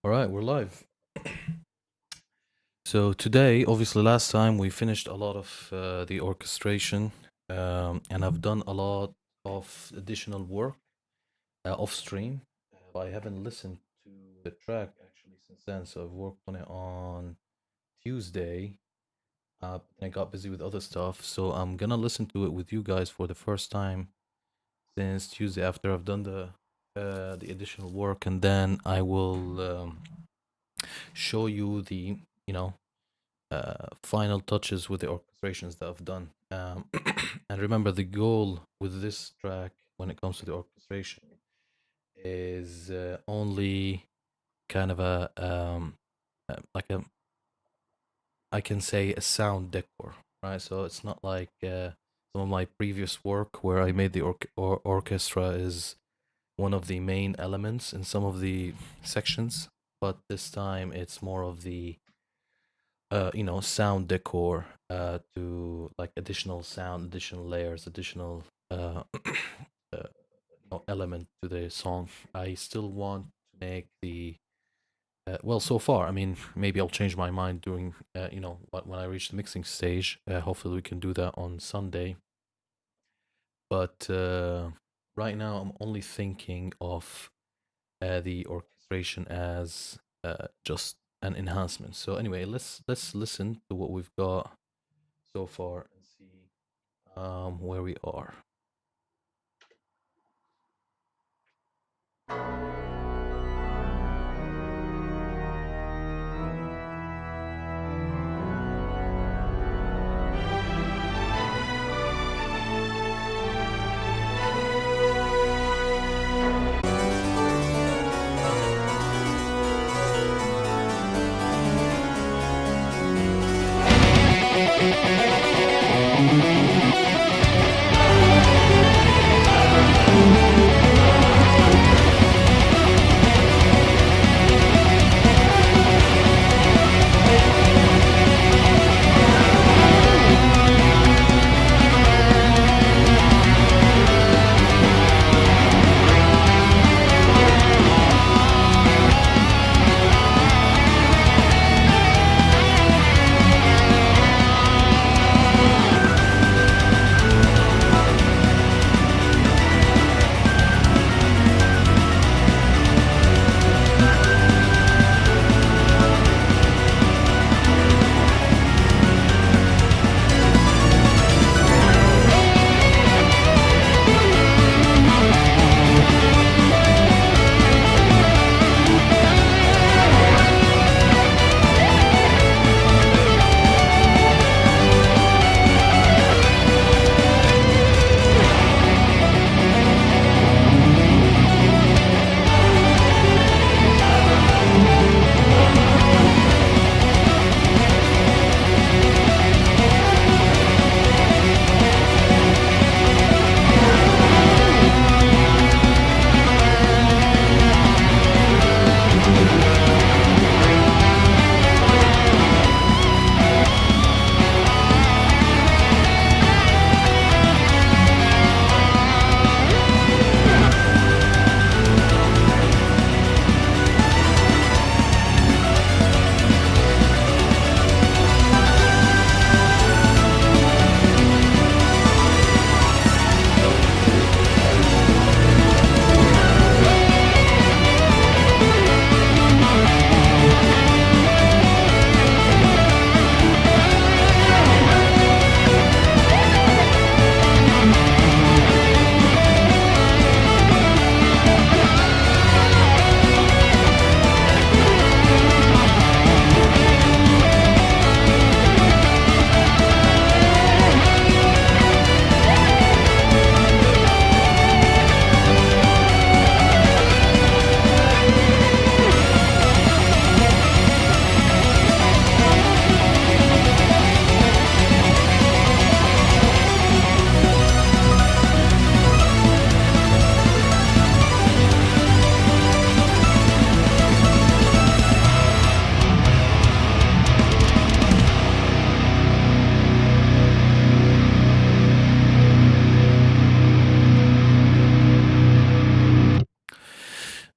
All right, we're live. So today, obviously, last time we finished a lot of the orchestration, and I've done a lot of additional work off stream. I haven't listened to the track actually since then, so I've worked on it on Tuesday. I got busy with other stuff, so I'm gonna listen to it with you guys for the first time since Tuesday after I've done the additional work, and then I will show you the you know final touches with the orchestrations that I've done. And remember, the goal with this track when it comes to the orchestration is only kind of like a, I can say, a sound decor, right? So it's not like some of my previous work where I made the orchestra is one of the main elements in some of the sections, but this time it's more of the sound decor to like additional sound, additional layers, additional element to the song. I still want to make the well, so far, I mean, maybe I'll change my mind during when I reach the mixing stage. Hopefully we can do that on Sunday. But right now I'm only thinking of the orchestration as just an enhancement. So anyway, let's listen to what we've got so far and see where we are.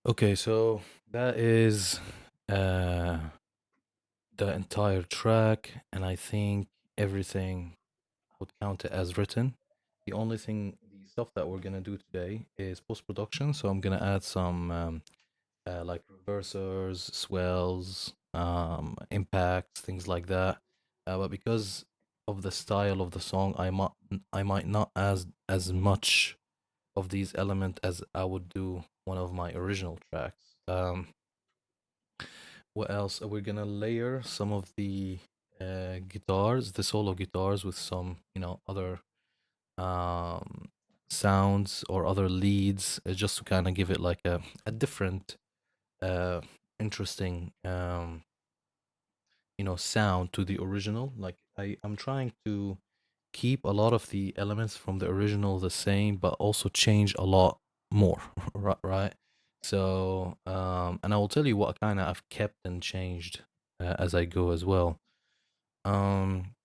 Okay, so that is uh, the entire track, and I think everything would count it as written. The only thing, the stuff that we're gonna do today is post production. So I'm gonna add some like reversers, swells, impacts, things like that. But because of the style of the song, I might not as much of these elements as I would do one of my original tracks. What else? We're gonna layer some of the guitars, the solo guitars, with some, other um, sounds or other leads, just to kind of give it like a different, uh, interesting, sound to the original. Like I'm trying to keep a lot of the elements from the original the same, but also change a lot more, right? So, and I will tell you what kind of I've kept and changed as I go as well. Um,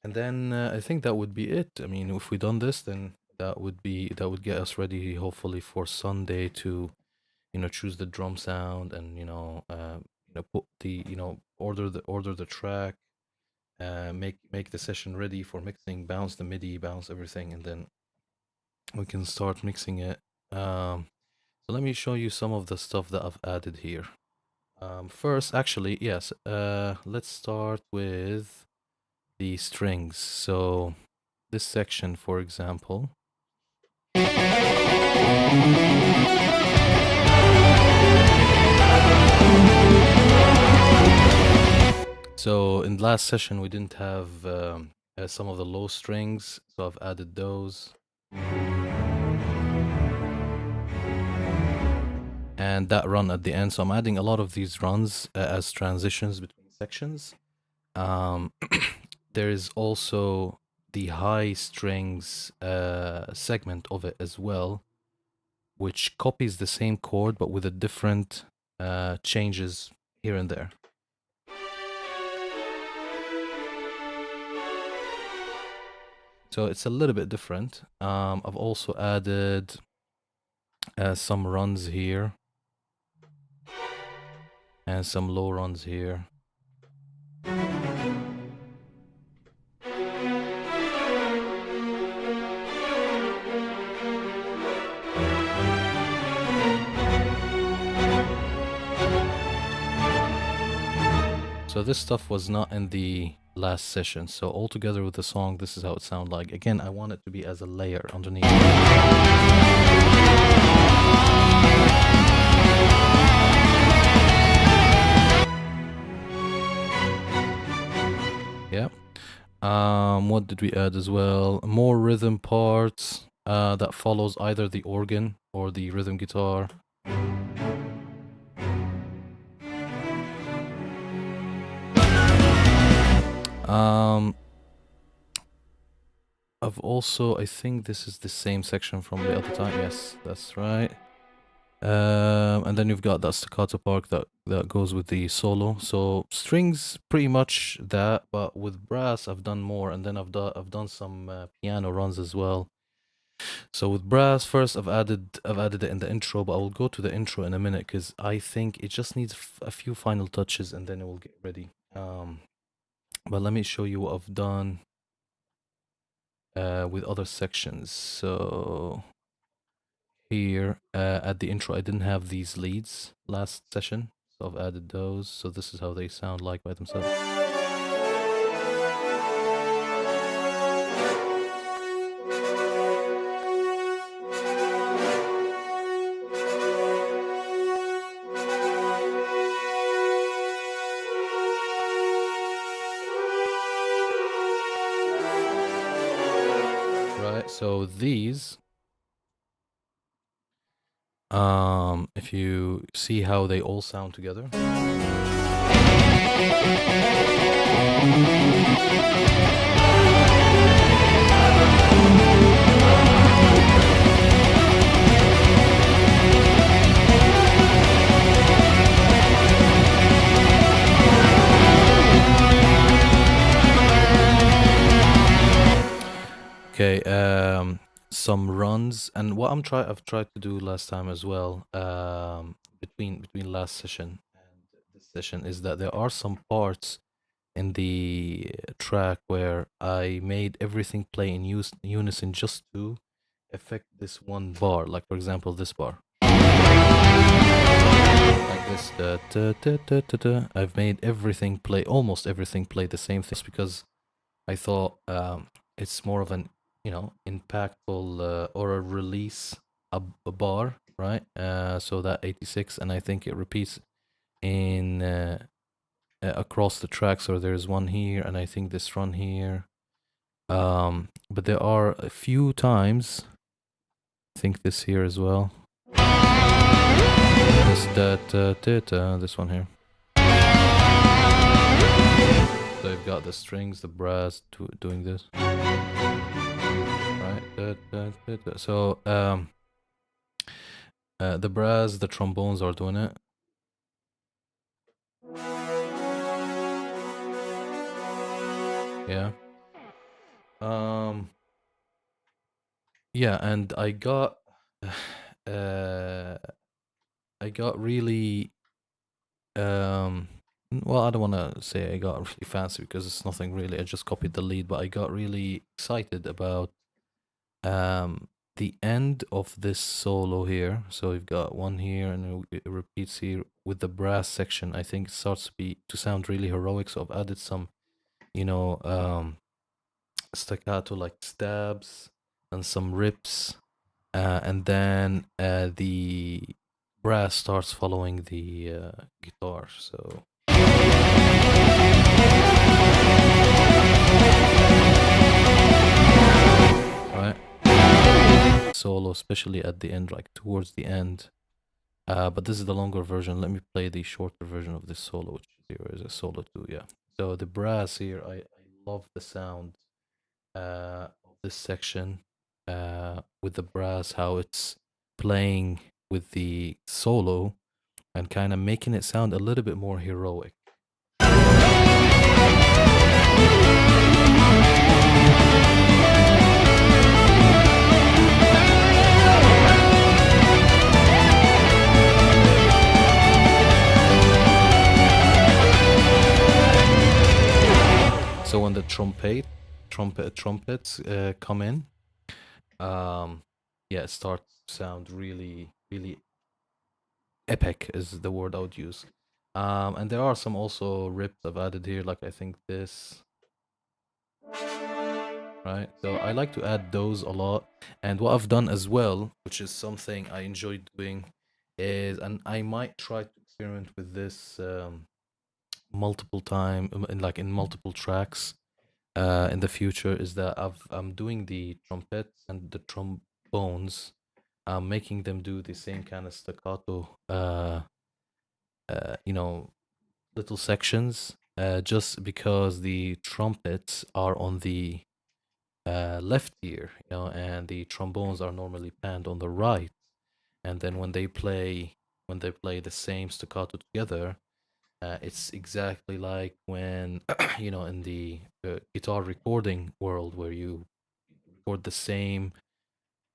and then I think that would be it. I mean, if we done this, then that would get us ready, hopefully, for Sunday to choose the drum sound and put the order the track, make the session ready for mixing, bounce the MIDI, bounce everything, and then we can start mixing it. So let me show you some of the stuff that I've added here. First, actually, yes, let's start with the strings. So this section, for example. So in the last session, we didn't have some of the low strings, so I've added those. And that run at the end. So I'm adding a lot of these runs as transitions between sections. Um, there is also the high strings segment of it as well, which copies the same chord but with a different changes here and there. So it's a little bit different. I've also added some runs here and some low runs here. So this stuff was not in the last session. So all together with the song, this is how it sounds like. Again, I want it to be as a layer underneath. Yeah. What did we add as well? More rhythm parts that follows either the organ or the rhythm guitar. I've also, I think this is the same section from the other time. Yes, that's right. And then you've got that staccato part that goes with the solo. So strings, pretty much that, but with brass, I've done more, and then I've done some piano runs as well. So with brass, first I've added it in the intro, but I will go to the intro in a minute because I think it just needs a few final touches, and then it will get ready. But let me show you what I've done with other sections. So here at the intro, I didn't have these leads last session, so I've added those. So this is how they sound like by themselves. Right, so these, if you see how they all sound together. Okay, some runs, and what I've tried to do last time as well, between last session session is that there are some parts in the track where I made everything play in unison just to affect this one bar. Like for example, this bar. Like this. I've made everything play, almost everything play the same thing because I thought it's more of an, impactful or a release, a bar, right? So that 86, and I think it repeats in across the track. So there's one here, and I think this run here. But there are a few times, I think this here as well. This one here. So I've got the strings, the brass doing this. Right. So the brass, the trombones are doing it. Yeah. Yeah, and I got really well, I don't want to say I got really fancy because it's nothing really. I just copied the lead, but I got really excited about the end of this solo here. So we've got one here, and it repeats here with the brass section. I think it starts to sound really heroic. So I've added some, staccato like stabs and some rips, and then the brass starts following the guitar. So right, solo, especially at the end, like towards the end. But this is the longer version. Let me play the shorter version of this solo, which here is a solo 2. Yeah. So the brass here, I love the sound of this section with the brass, how it's playing with the solo and kind of making it sound a little bit more heroic. So when the trumpets come in, it starts to sound really, really epic is the word I would use. And there are some also rips I've added here, like I think this. Right, so I like to add those a lot. And what I've done as well, which is something I enjoy doing, is, and I might try to experiment with this multiple time, in multiple tracks in the future, is that I'm doing the trumpets and the trombones, making them do the same kind of staccato, little sections, just because the trumpets are on the left ear, and the trombones are normally panned on the right. And then when they play the same staccato together, it's exactly like when in the guitar recording world, where you record the same,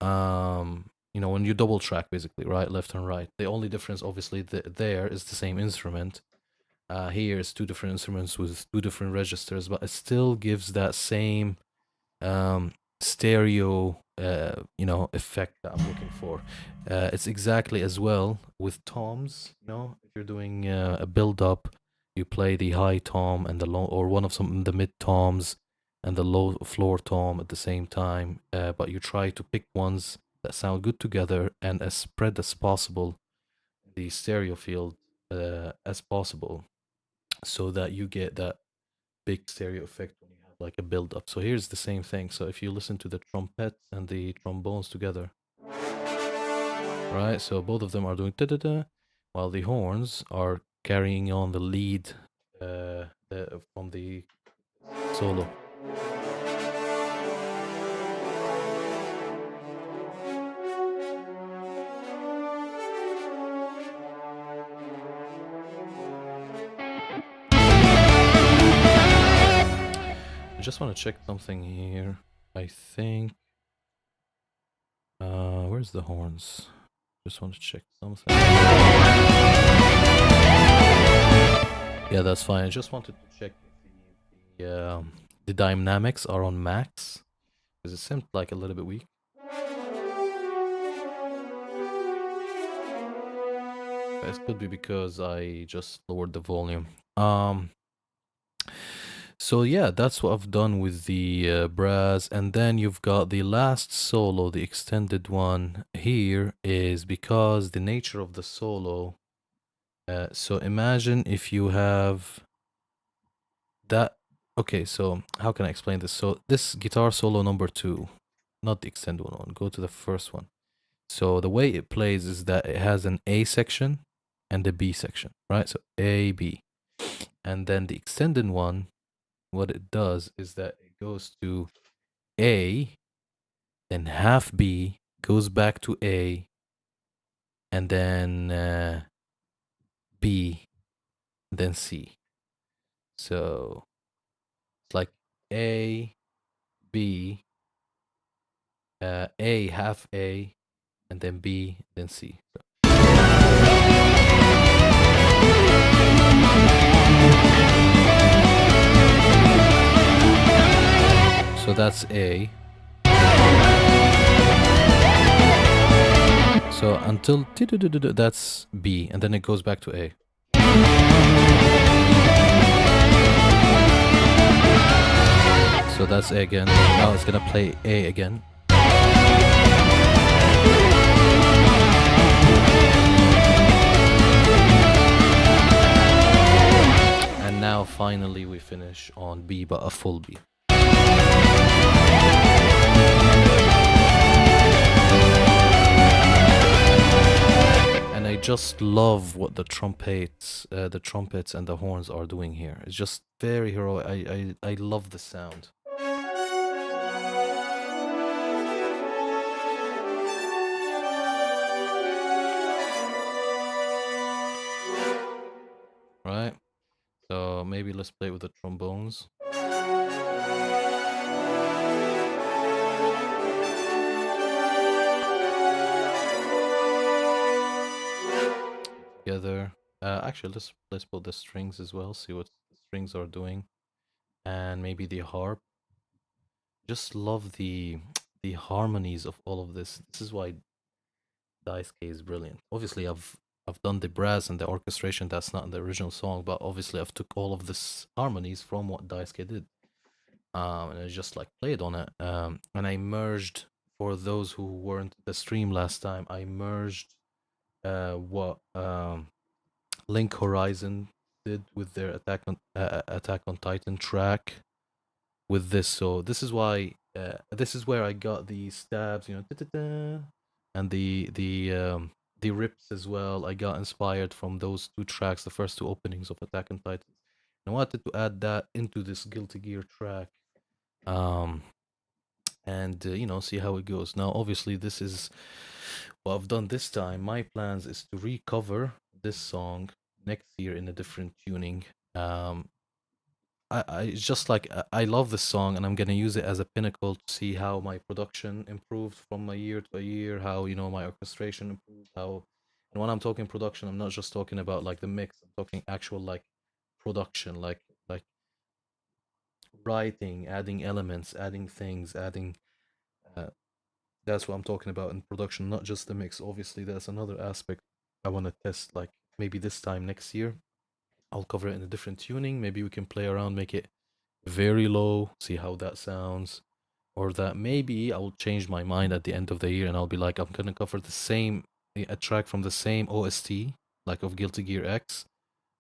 when you double track, basically, right, left and right. The only difference, obviously, there is the same instrument. Here it's two different instruments with two different registers, but it still gives that same stereo effect that I'm looking for. It's exactly as well with toms. If you're doing a build up, you play the high tom and the low, or one of the mid toms and the low floor tom at the same time, but you try to pick ones that sound good together and as spread as possible, the stereo field as possible, so that you get that big stereo effect when you have like a build up. So here's the same thing. So if you listen to the trumpets and the trombones together, right? So both of them are doing da da da, while the horns are carrying on the lead from the solo. I just want to check something here. I think where's the horns? Just want to check something. that's fine. I just wanted to check if the dynamics are on max because it seemed like a little bit weak. It could be because I just lowered the volume. Um, so yeah, that's what I've done with the brass, and then you've got the last solo, the extended one here, is because the nature of the solo. So imagine if you have that. Okay, so how can I explain this? So this guitar solo number 2, not the extended one. Go to the first one. So the way it plays is that it has an A section and a B section, right? So A, B. And then the extended one, what it does is that it goes to A, then half B, goes back to A, and then B, then C. So it's like A, B, A, half A, and then B, then C. So that's A. So until that's B, and then it goes back to A. So that's A again. Now it's gonna play A again. And now finally we finish on B, but a full B. And I just love what the trumpets and the horns are doing here. It's just very heroic. I love the sound. Right? So maybe let's play with the trombones. Together. Actually, let's put the strings as well. See what the strings are doing, and maybe the harp. Just love the harmonies of all of this. This is why Dice K is brilliant. Obviously, I've done the brass and the orchestration. That's not in the original song, but obviously I've took all of this harmonies from what Dice K did, and I just like played on it. And I merged, for those who weren't at the stream last time, I merged what Link Horizon did with their Attack on Titan track with this. So this is why this is where I got the stabs, da-da-da, and the rips as well. I got inspired from those two tracks, the first two openings of Attack on Titan. I wanted to add that into this Guilty Gear track, um, and see how it goes. Now, obviously, this is what I've done this time. My plans is to recover this song next year in a different tuning. Um, I it's just like I love this song, and I'm gonna use it as a pinnacle to see how my production improved from a year to a year, how my orchestration improved, how. And when I'm talking production, I'm not just talking about like the mix. I'm talking actual like production, like writing, adding elements, adding things, adding. Uh, that's what I'm talking about in production, not just the mix. Obviously, that's another aspect I want to test. Like maybe this time next year, I'll cover it in a different tuning. Maybe we can play around, make it very low, see how that sounds. Or that maybe I will change my mind at the end of the year and I'll be like, I'm gonna cover the same a track from the same OST, like of Guilty Gear X,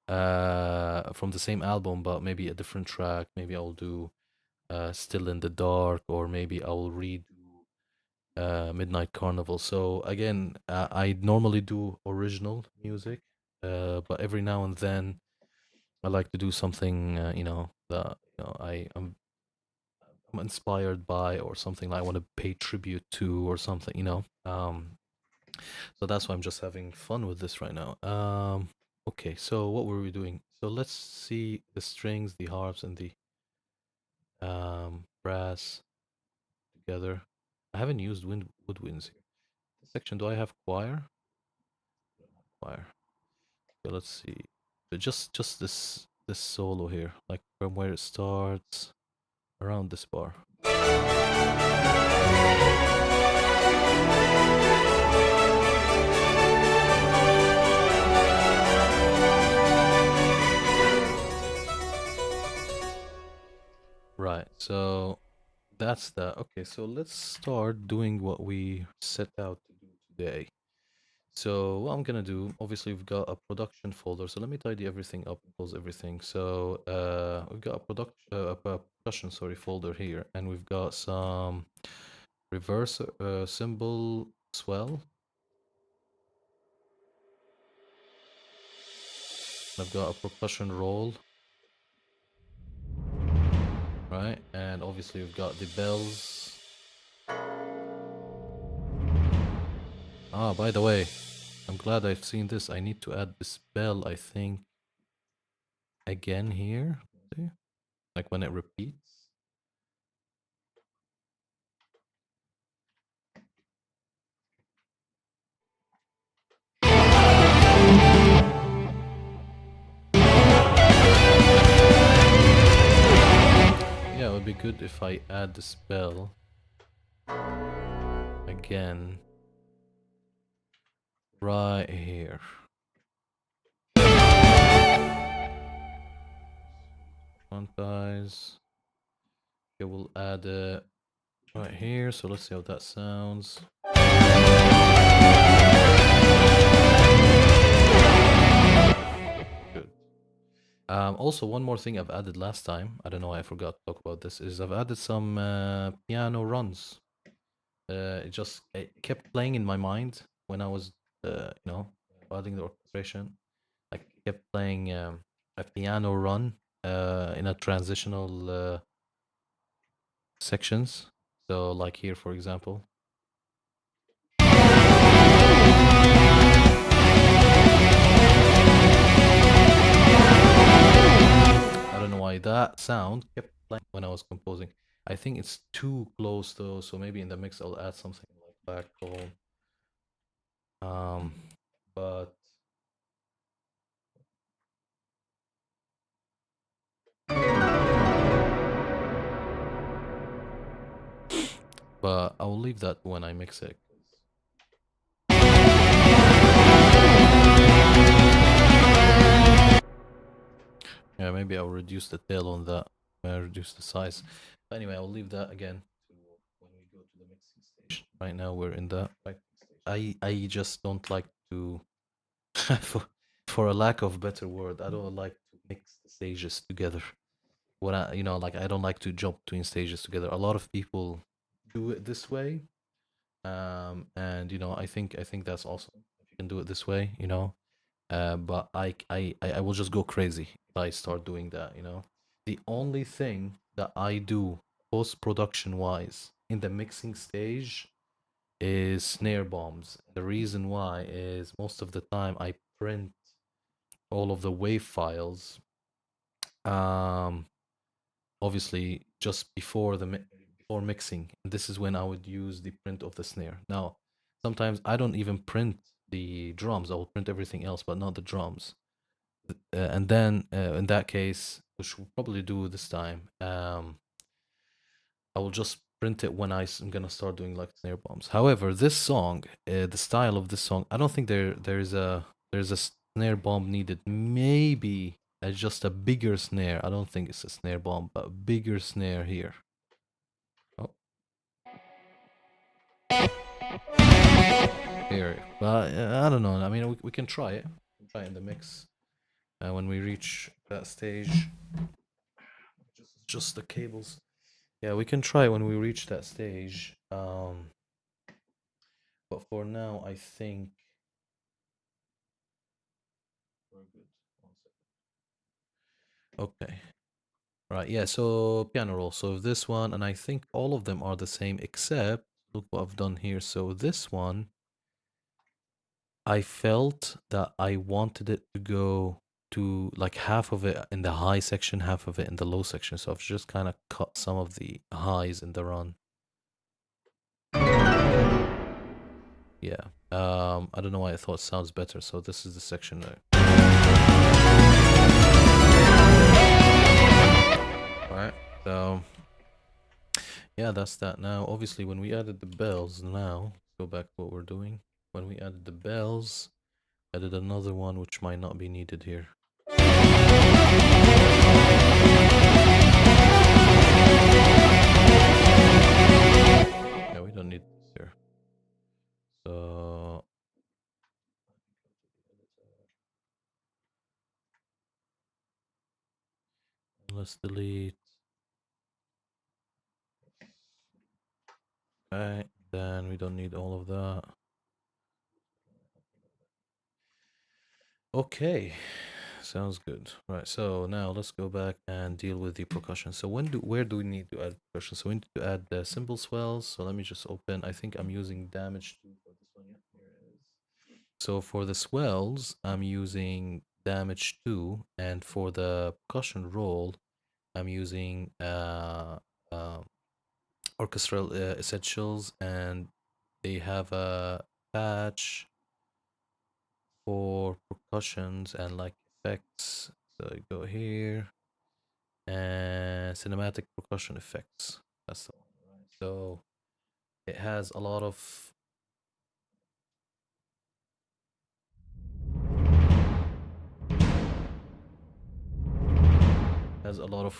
from the same album, but maybe a different track. Maybe I'll do Still in the Dark, or maybe I will redo Midnight Carnival. So again, I normally do original music, but every now and then I like to do something, that I'm inspired by, or something that I want to pay tribute to, or something. So that's why I'm just having fun with this right now. Okay, so what were we doing? So let's see the strings, the harps, and the brass together. I haven't used woodwinds here. This section, do I have choir? Choir. So let's see. So just this. this solo here, like from where it starts around this bar. Right, so that's that. Okay, so let's start doing what we set out to do today. So what I'm gonna do, obviously we've got a production folder, so let me tidy everything up and close everything. So we've got a percussion, sorry, folder here, and we've got some reverse cymbal swell. I've got a percussion roll, right? And obviously we've got the bells. Ah, by the way, I'm glad I've seen this. I need to add this bell, I think, again here. See? Like when it repeats. Yeah, it would be good if I add the spell again right here. Quantize. Okay, we'll add it right here. So let's see how that sounds. Good. Also, one more thing I've added last time, I don't know why I forgot to talk about this, is I've added some piano runs. It kept playing in my mind when I was, adding the orchestration. Like, kept playing a piano run in a transitional sections. So, like here, for example. I don't know why that sound kept playing when I was composing. I think it's too close though, so maybe in the mix I'll add something like backbone. But I'll leave that when I mix it. Yeah, maybe I'll reduce the tail on that. Reduce the size. But anyway, I'll leave that again to when we go to the mixing stage. Right now we're in that. I just don't like to, for a lack of better word, I don't like to mix the stages together. When I don't like to jump between stages together. A lot of people do it this way, and I think that's awesome if you can do it this way. But I will just go crazy if I start doing that. The only thing that I do post production wise in the mixing stage is snare bombs. The reason why is most of the time I print all of the wave files, obviously just before before mixing, and this is when I would use the print of the snare. Now, sometimes I don't even print the drums. I will print everything else, but not the drums. And then in that case, which we'll probably do this time, I will just print it when I'm gonna start doing like snare bombs. However, this song, the style of this song, I don't think there's a snare bomb needed. Maybe just a bigger snare. I don't think it's a snare bomb, but a bigger snare here. Oh. Here, but I don't know. I mean, we can try it. Try it in the mix. When we reach that stage, just the cables. Yeah, we can try it when we reach that stage. But for now, I think we're good. 1 second. Okay. Right, yeah, so piano roll. So this one, and I think all of them are the same, except, look what I've done here. So this one, I felt that I wanted it to go to like half of it in the high section, half of it in the low section. So I've just kind of cut some of the highs in the run. Yeah. I don't know why I thought it sounds better. So this is the section now. Yeah, that's that. Now, obviously, when we added the bells, now go back to what we're doing. When we added the bells, added another one which might not be needed here. Yeah, we don't need this here. So let's delete. Right, then we don't need all of that. Okay, sounds good. Right, so now let's go back and deal with the percussion. So where do we need to add percussion? So we need to add the cymbal swells. So let me just open. I think I'm using damage 2 for this one. Yeah, here it is. So for the swells, I'm using damage 2, and for the percussion roll, I'm using orchestral essentials, and they have a patch for percussions and like effects. So I go here and cinematic percussion effects. That's the one, right? So it has a lot of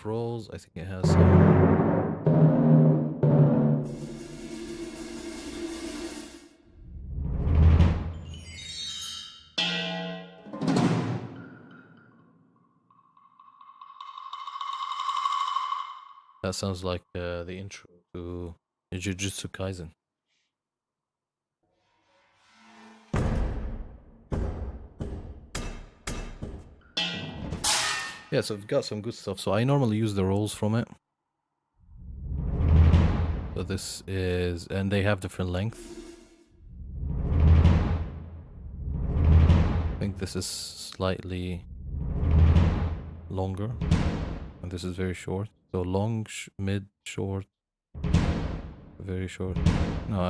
rolls. I think it has that sounds like the intro to Jujutsu Kaisen. Yeah, so we've got some good stuff. So I normally use the rolls from it. So this is, and they have different length. I think this is slightly longer, and this is very short. So long, mid, short, very short. No,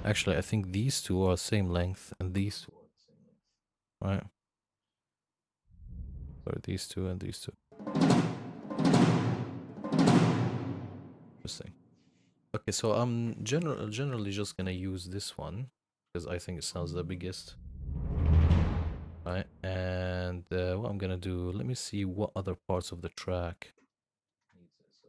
actually, I think these two are the same length, and these two are the same length, right? Or these two and these two. Interesting. Okay, so I'm generally just gonna use this one because I think it sounds the biggest, right? And what I'm gonna do, let me see what other parts of the track needs it. So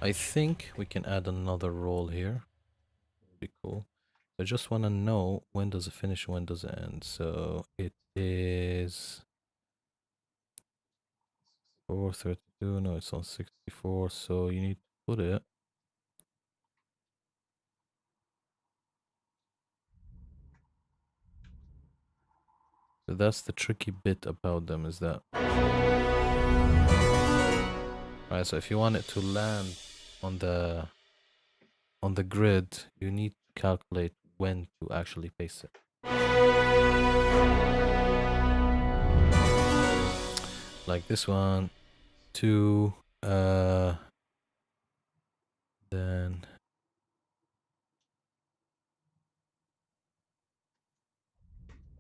I think we can add another roll here. Would be cool. I just want to know when does it finish, when does it end. So it is 432. No, it's on 64. So you need to put it. So that's the tricky bit about them, is that. Alright, so if you want it to land on the grid, you need to calculate when to actually paste it. Like this one, 2, then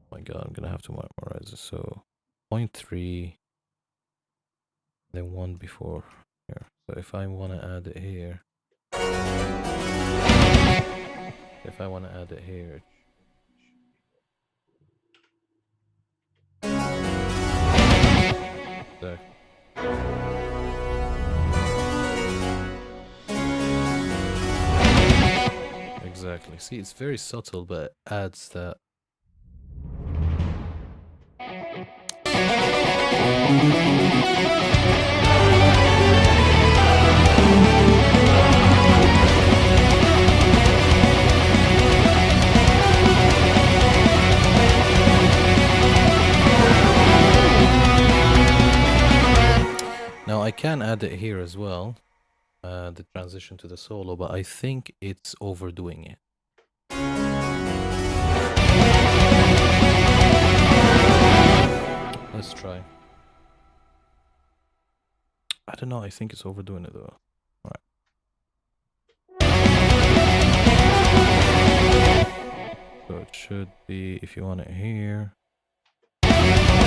oh my god, I'm gonna have to memorize this. So 0.3, then 1 before here. So if I want to add it here, exactly. Exactly. See, it's very subtle, but it adds that. Now I can add it here as well, the transition to the solo, but I think it's overdoing it. Let's try. I don't know. I think it's overdoing it though. All right. So it should be, if you want it here, it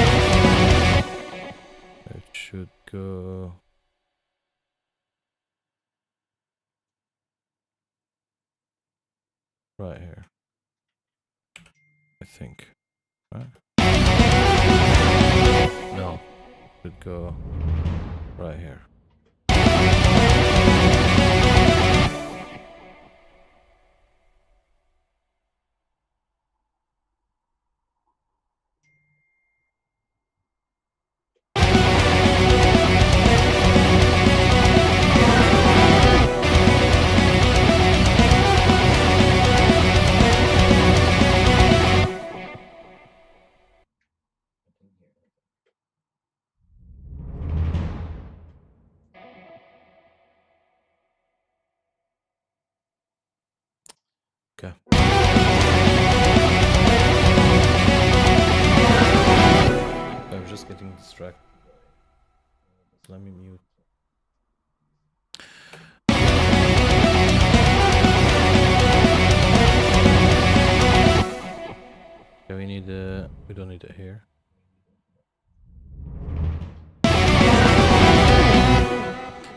should go right here, I think. Right? No, it should go right here. Okay. I'm just getting distracted. Let me mute. Okay, we need we don't need it here.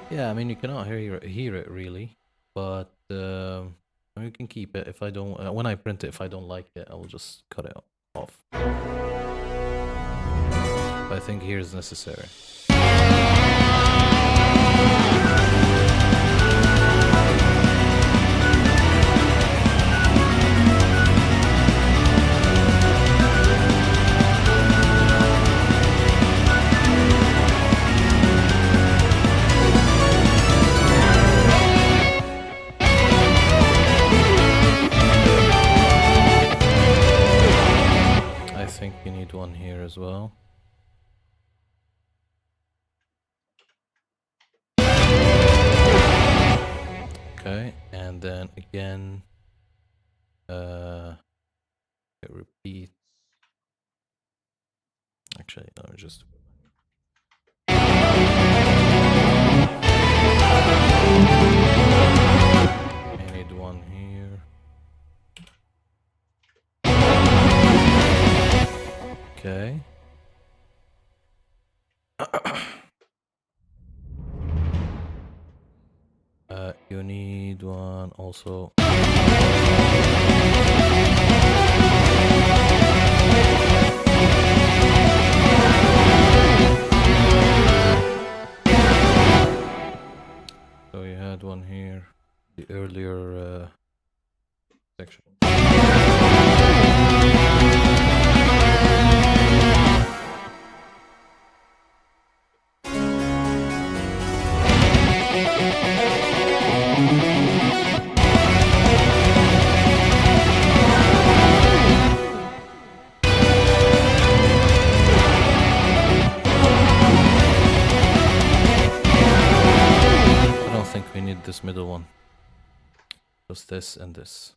Yeah, I mean you cannot hear it really, but you can keep it. If I don't, when I print it, if I don't like it, I will just cut it off. I think here is necessary. I think you need one here as well. Okay, and then again, it repeats. Actually, let me just. I need one here. Okay. You need one also. So you had one here, the earlier section. We need this middle one. Just this and this.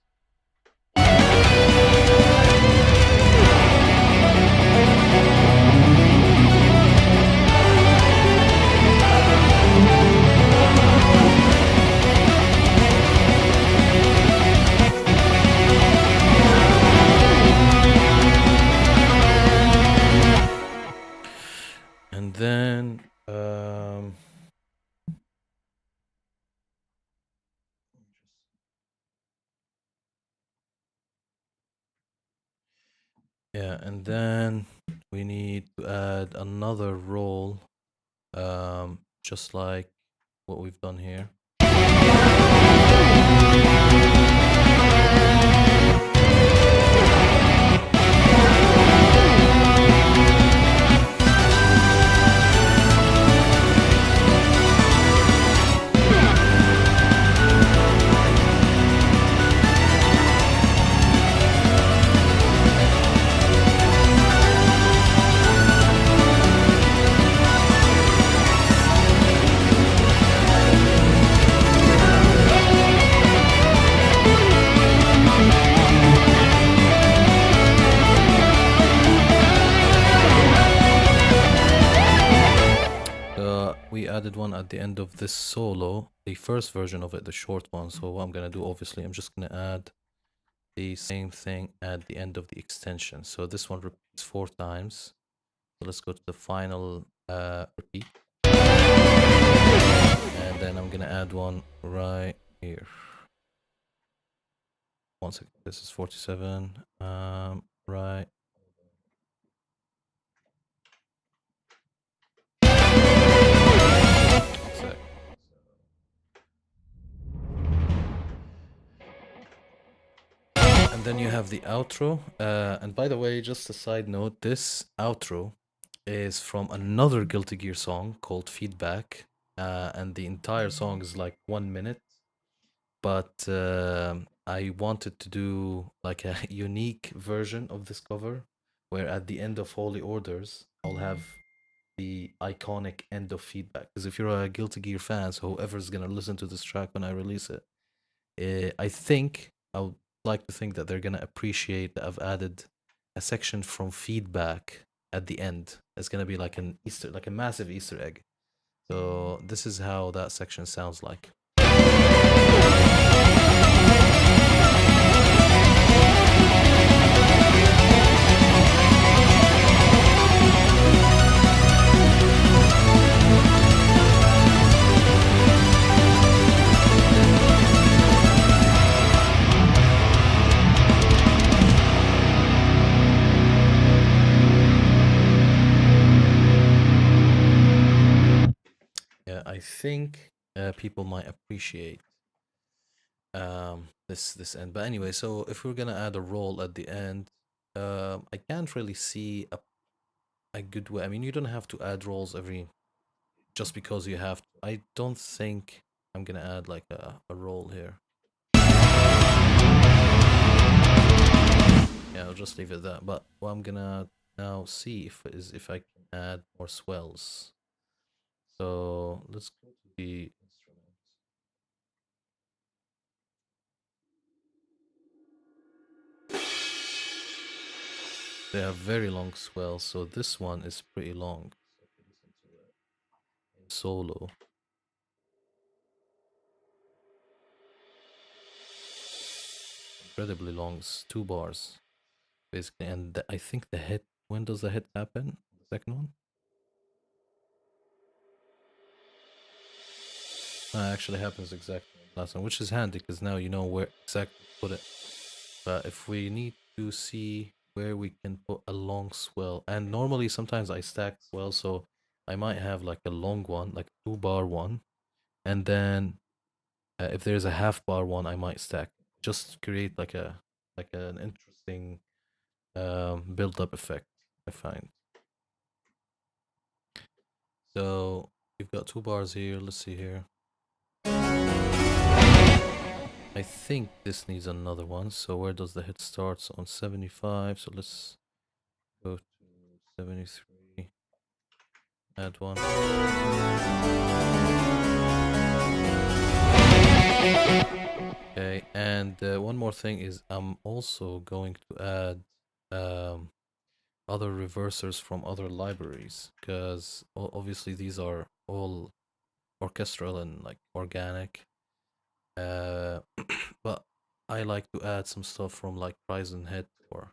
And then yeah, and then we need to add another roll, just like what we've done here. added one at the end of this solo, the first version of it, the short one. So what I'm gonna do, obviously, I'm just gonna add the same thing at the end of the extension. So this one repeats 4 times. So let's go to the final repeat. And then I'm gonna add one right here. One second, this is 47. Right. One sec. And then you have the outro. And by the way, just a side note, this outro is from another Guilty Gear song called Feedback. And the entire song is like 1 minute. But I wanted to do like a unique version of this cover where at the end of Holy Orders, I'll have the iconic end of Feedback. Because if you're a Guilty Gear fan, so whoever's going to listen to this track when I release it, I would like to think that they're gonna appreciate that I've added a section from feedback at the end. It's gonna be like an Easter, like a massive Easter egg. So this is how that section sounds like. Yeah, I think people might appreciate this end. But anyway, so if we're gonna add a roll at the end, I can't really see a good way. I mean, you don't have to add rolls every just because you have to. I don't think I'm gonna add like a roll here. Yeah, I'll just leave it at that. But what I'm gonna now see if I can add more swells. So let's go to the instrument. They have very long swells, so this one is pretty long. So if you listen to it in solo. Incredibly long, it's 2 bars. Basically, and I think the hit, when does the hit happen? The second one? Actually happens exactly on the last one, which is handy because now you know where exactly to put it. But if we need to see where we can put a long swell, and normally sometimes I stack swells, so I might have like a long one, like a 2 bar one, and then if there's a half bar one, I might stack. Just create like an interesting build up effect, I find. So we've got 2 bars here. Let's see here. I think this needs another one. So where does the hit start? So on 75. So let's go to 73. Add one. Okay, and one more thing is I'm also going to add other reversers from other libraries because obviously these are all orchestral and like organic. But I like to add some stuff from like Rise and Hit or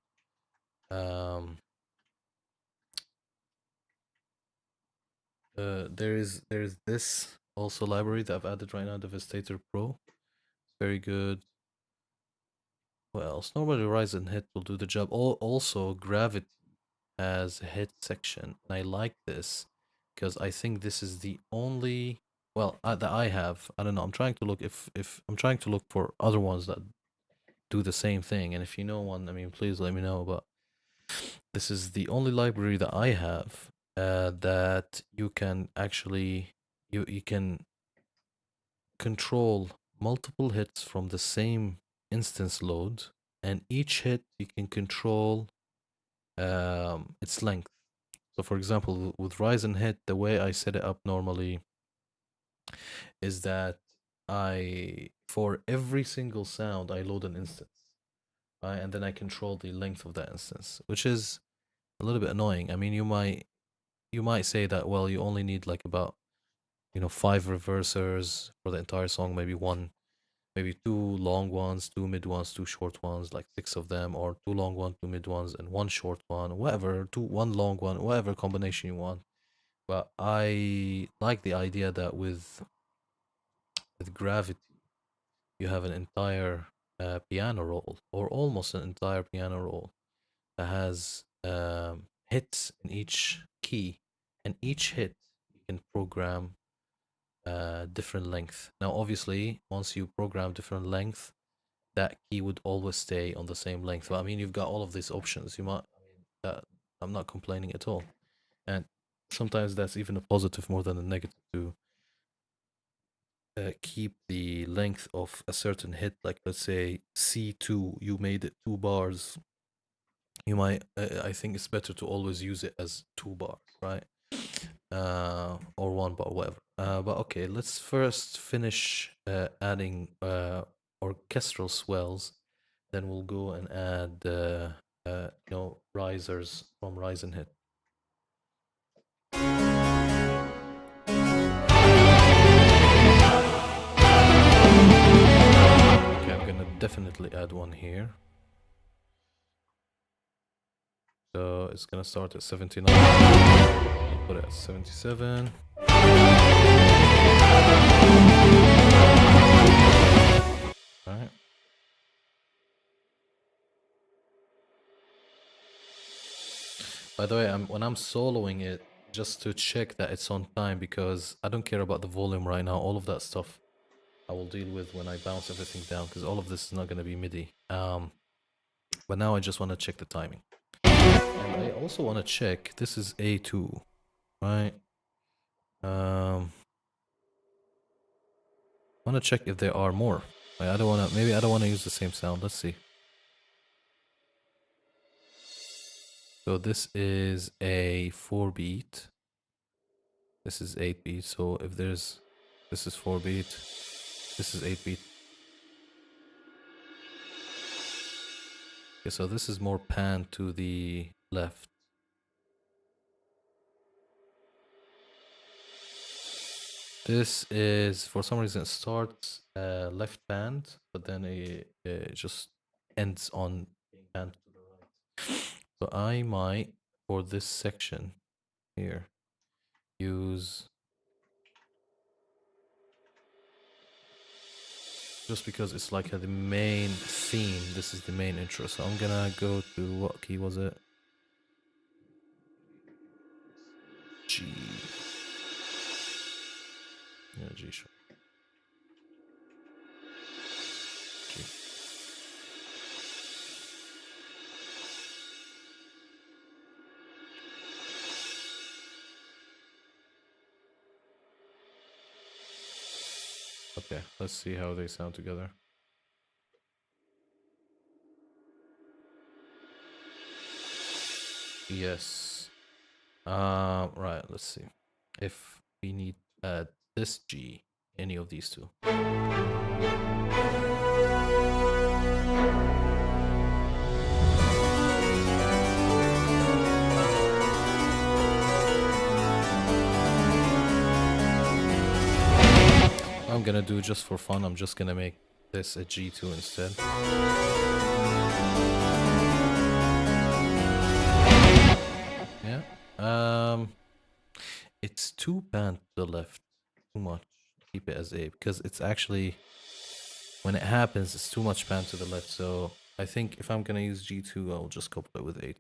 there's this also library that I've added right now, Devastator Pro. It's very good. What else? Normally Rise and Hit will do the job. Also Gravity has a hit section, and I like this because I think this is the only that I have. I don't know. I'm trying to look if I'm trying to look for other ones that do the same thing, and if you know one, I mean, please let me know. But this is the only library that I have that you can actually you can control multiple hits from the same instance load, and each hit you can control its length. So, for example, with Rise and Hit, the way I set it up normally is that for every single sound, I load an instance, right? And then I control the length of that instance, which is a little bit annoying. I mean, you might say that, well, you only need like about 5 reversers for the entire song, maybe one, maybe two long ones, two mid ones, two short ones, like 6 of them, or two long ones, two mid ones, and one short one, whatever, one long one, whatever combination you want. But I like the idea that with Gravity, you have an entire piano roll, or almost an entire piano roll, that has hits in each key, and each hit you can program different length. Now, obviously, once you program different length, that key would always stay on the same length. But I mean, you've got all of these options. That I'm not complaining at all, and sometimes that's even a positive more than a negative to keep the length of a certain hit. Like let's say C2, you made it 2 bars. I think it's better to always use it as 2 bars, right? Or 1 bar, whatever. But okay, let's first finish adding orchestral swells. Then we'll go and add, risers from Rise and Hit. Okay, I'm gonna definitely add one here. So it's gonna start at 79. I'll put it at 77. Alright. By the way, when I'm soloing it, just to check that it's on time, because I don't care about the volume right now. All of that stuff I will deal with when I bounce everything down, because all of this is not going to be MIDI. But now I just want to check the timing. And I also want to check, this is A2, right? I want to check if there are more. Like, maybe I don't want to use the same sound. Let's see. So this is a 4-beat. This is 8-beat. So if this is 4-beat, this is 8-beat. Okay, so this is more pan to the left. This is, for some reason, it starts left band, but then it just ends on band to the right. So I might, for this section here, use, just because it's like the main theme, this is the main intro. So I'm gonna go to, what key was it? G. Yeah, G sharp. G. Okay, let's see how they sound together. Yes. Right, let's see. If we need to add this G, any of these two. I'm gonna do, just for fun, I'm just gonna make this a G2 instead. Yeah. It's too pan to the left. Too much. Keep it as A, because it's actually, when it happens, it's too much pan to the left. So I think if I'm gonna use G2, I'll just couple it with 8.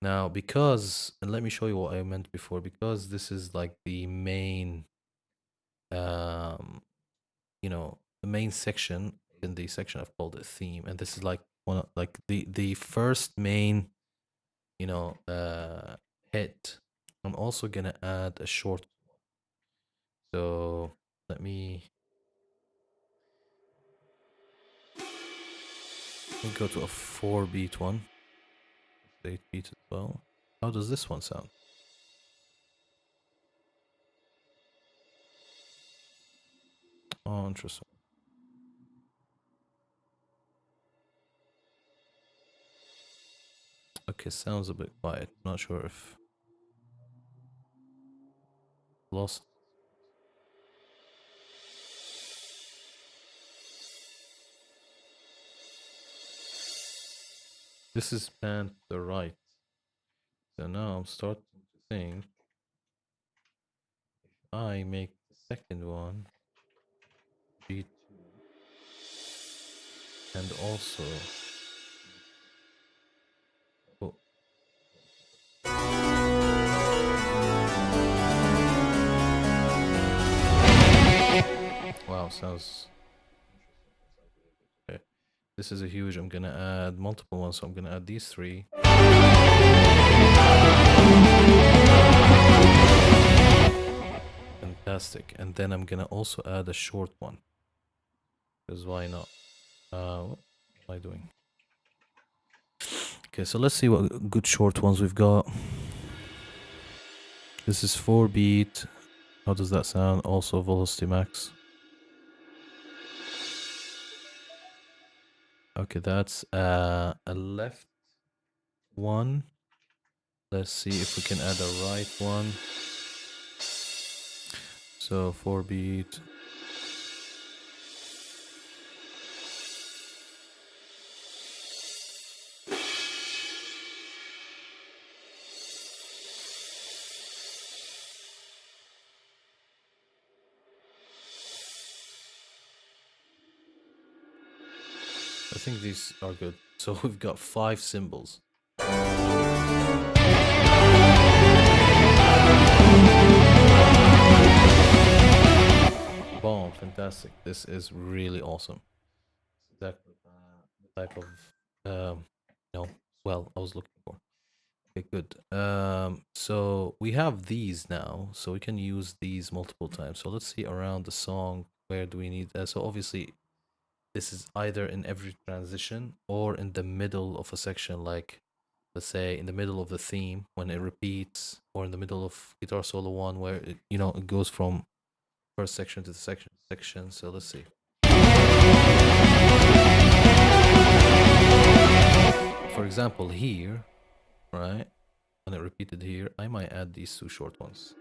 Now, because, and let me show you what I meant before, because this is like the main, the main section. In the section I've called it theme, and this is like the first main, hit. I'm also gonna add a short. So let me go to a 4-beat one. 8-beat as well. How does this one sound? Oh, interesting. Okay, sounds a bit quiet. Not sure if lost. This is pan to the right. So now I'm starting to think I make the second one G2 and also oh, wow, sounds okay. This is a huge. I'm gonna add multiple ones, so I'm gonna add these three. Fantastic. And then I'm gonna also add a short one. Because why not? What am I doing? Okay, so let's see what good short ones we've got. This is 4 beat. How does that sound? Also velocity max. Okay, that's a left one. Let's see if we can add a right one. So 4 beat. I think these are good. So we've got 5 cymbals. Boom, fantastic. This is really awesome. Exactly the type of well, I was looking for. Okay, good. So we have these now, so we can use these multiple times. So let's see around the song, where do we need, so obviously this is either in every transition or in the middle of a section, like let's say in the middle of the theme when it repeats, or in the middle of guitar solo one where it, it goes from first section to the section. So let's see. For example, here, right? When it repeated here, I might add these 2 short ones.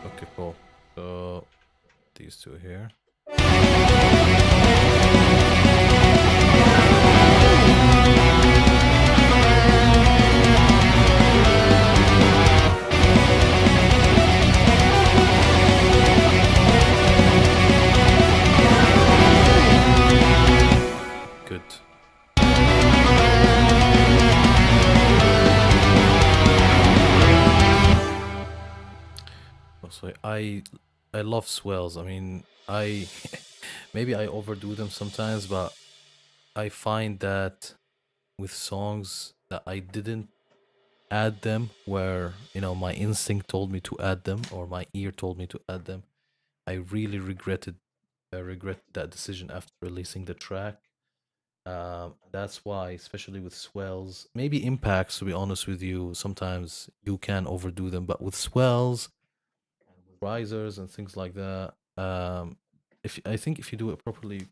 Okay, cool. So these 2 here. Good. Also, I love swells. I mean, I maybe I overdo them sometimes, but I find that with songs that I didn't add them, where my instinct told me to add them or my ear told me to add them, I really regretted that decision after releasing the track. That's why, especially with swells, maybe impacts, to be honest with you, sometimes you can overdo them, but with swells and with risers and things like that, if I think if you do it properly, you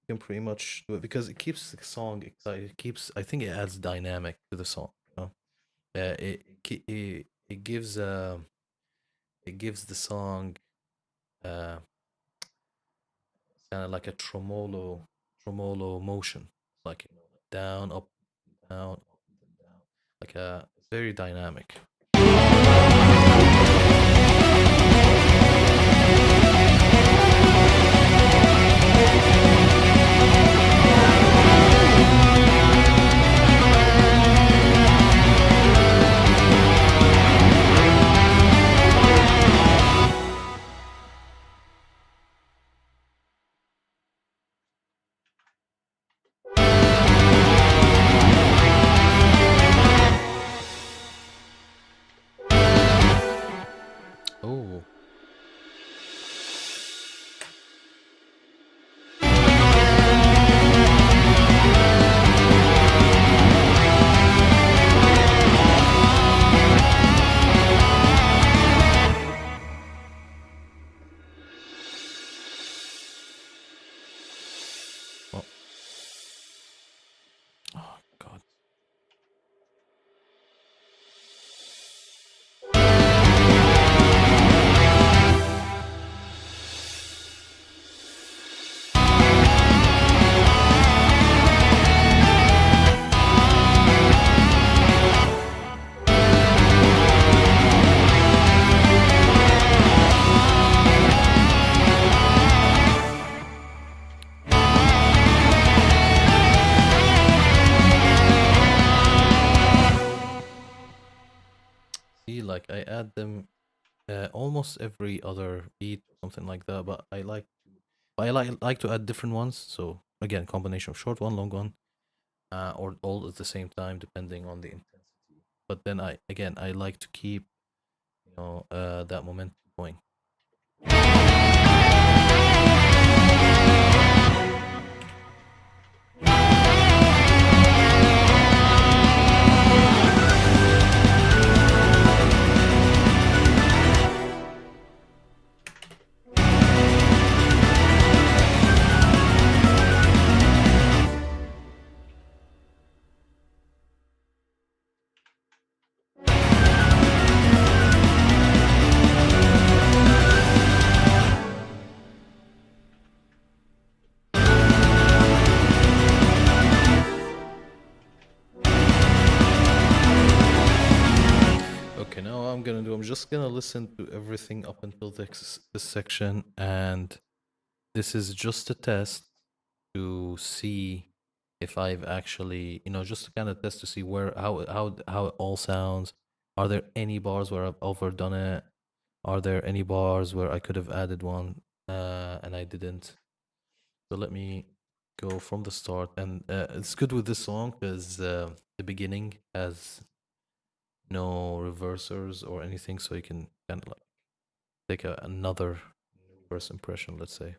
can pretty much do it, because it keeps the song excited. I think it adds dynamic to the song. It gives the song uh kind of like a tremolo motion, like down, up, down, up, down, like a very dynamic. Oh. add them almost every other beat, something like that. But I like to add different ones. So again, combination of short one, long one, or all at the same time, depending on the intensity. But then I like to keep that momentum going. Okay, now what I'm gonna do, I'm just gonna listen to everything up until this section, and this is just a test to see if I've actually, just to kind of test to see where how it all sounds. Are there any bars where I've overdone it? Are there any bars where I could have added one and I didn't? So let me go from the start, and it's good with this song because the beginning has no reversers or anything, so you can kind of like take another first impression, let's say.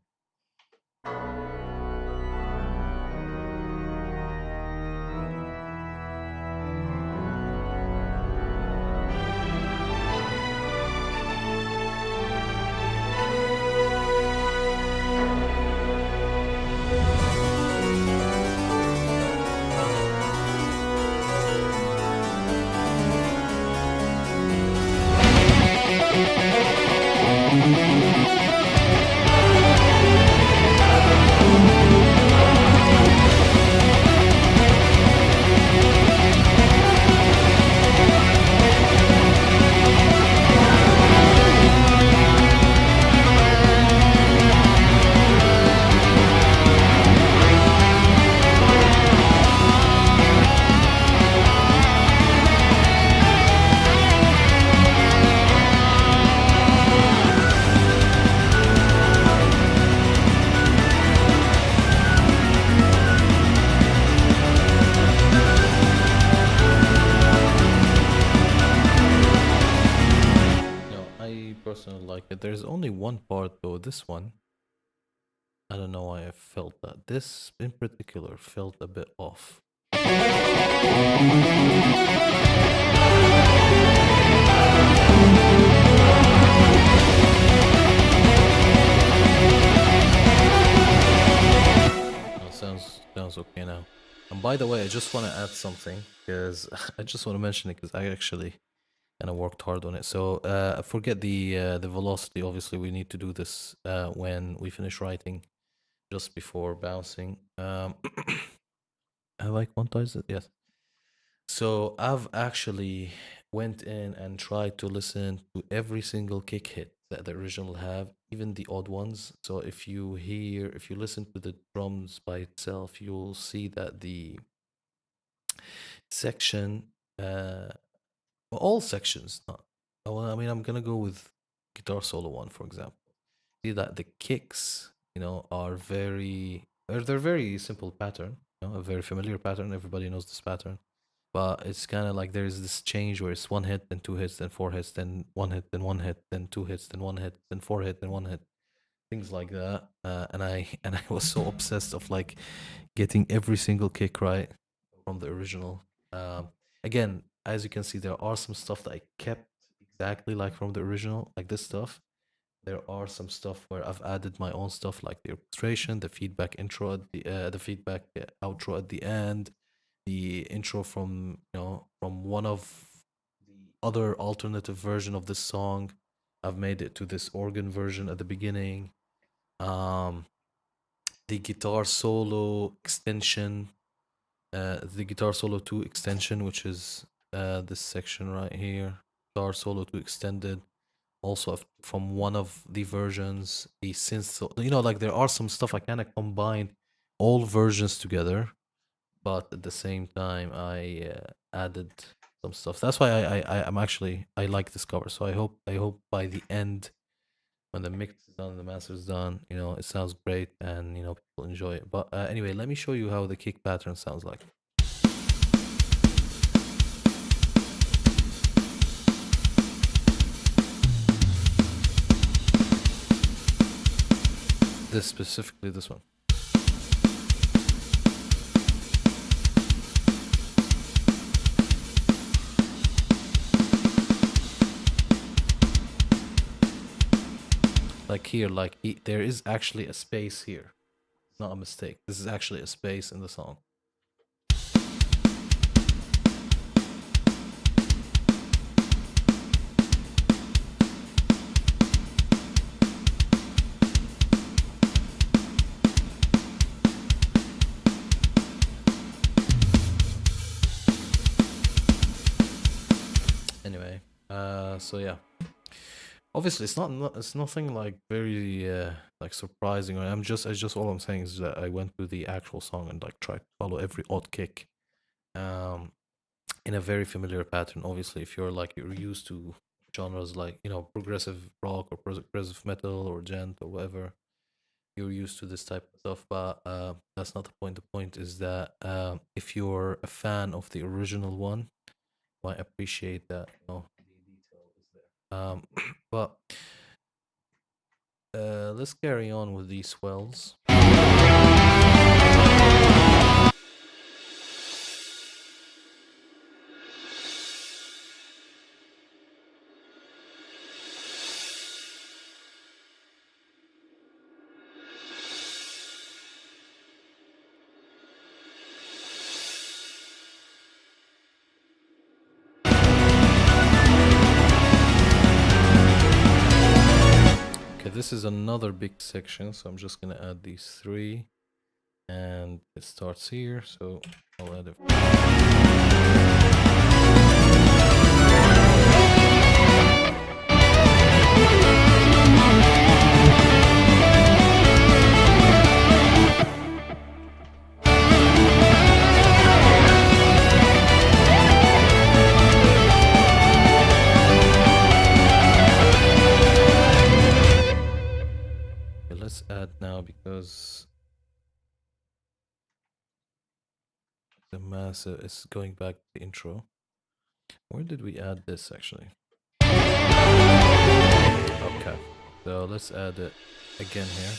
No, I personally like it. There's only one part though, this one. I don't know why I felt that. This in particular felt a bit off. No, sounds okay now. And by the way, I just want to add something because I just want to mention it because I actually kind of worked hard on it. So forget the velocity. Obviously, we need to do this when we finish writing, just before bouncing. Have I quantized it? Yes. So I've actually went in and tried to listen to every single kick hit that the original have, even the odd ones. So if you listen to the drums by itself, you'll see that the section, well, all sections, not. Well, I mean, I'm gonna go with guitar solo one, for example. See that the kicks, are they're very simple pattern, a very familiar pattern. Everybody knows this pattern, but it's kind of like there's this change where it's one hit, then two hits, then four hits, then one hit, then one hit, then two hits, then one hit, then four hit, then one hit, things like that. And I and I was so obsessed of like getting every single kick right from the original. Again, as you can see, there are some stuff that I kept exactly like from the original, like this stuff. There are some stuff where I've added my own stuff, like the orchestration, the feedback intro, the feedback outro at the end, the intro from from one of the other alternative version of this song. I've made it to this organ version at the beginning. Um, the guitar solo extension, the guitar solo 2 extension, which is this section right here. Guitar solo 2 extended also from one of the versions, the synth. So, like there are some stuff I kind of combined all versions together, but at the same time, I added some stuff. That's why I'm actually I like this cover. So I hope by the end, when the mix is done, the master is done, it sounds great, and people enjoy it. But anyway, let me show you how the kick pattern sounds like. Specifically this one. Like here, there is actually a space here. Not a mistake. This is actually a space in the song. Anyway, so yeah. Obviously, it's nothing like very like surprising. All I'm saying is that I went through the actual song and like tried to follow every odd kick, in a very familiar pattern. Obviously, if you're used to genres like progressive rock or progressive metal or gent or whatever, you're used to this type of stuff. But that's not the point. The point is that if you're a fan of the original one, you might appreciate that. But let's carry on with these swells. This is another big section, so I'm just gonna add these three, and it starts here, so I'll add it. Let's add now, because the mass is going back to the intro. Where did we add this actually? Okay, so let's add it again here.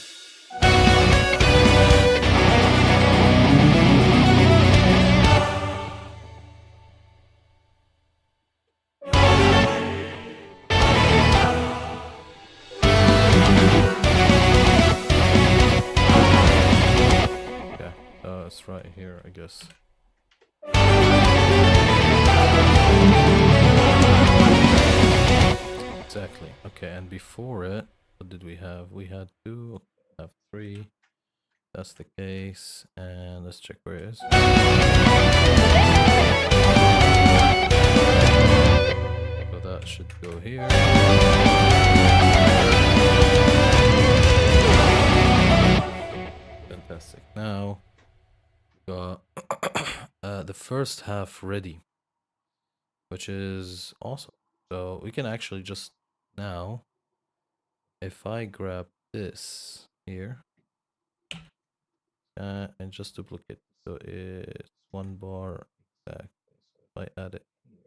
It's right here, I guess. Exactly. Okay, and before it, what did we have? We had two, have three. That's the case, and let's check where it is. So that should go here. Fantastic. Now got the first half ready, which is awesome. So we can actually just now, if I grab this here and just duplicate, so it's 1 bar exactly. So if I add it here.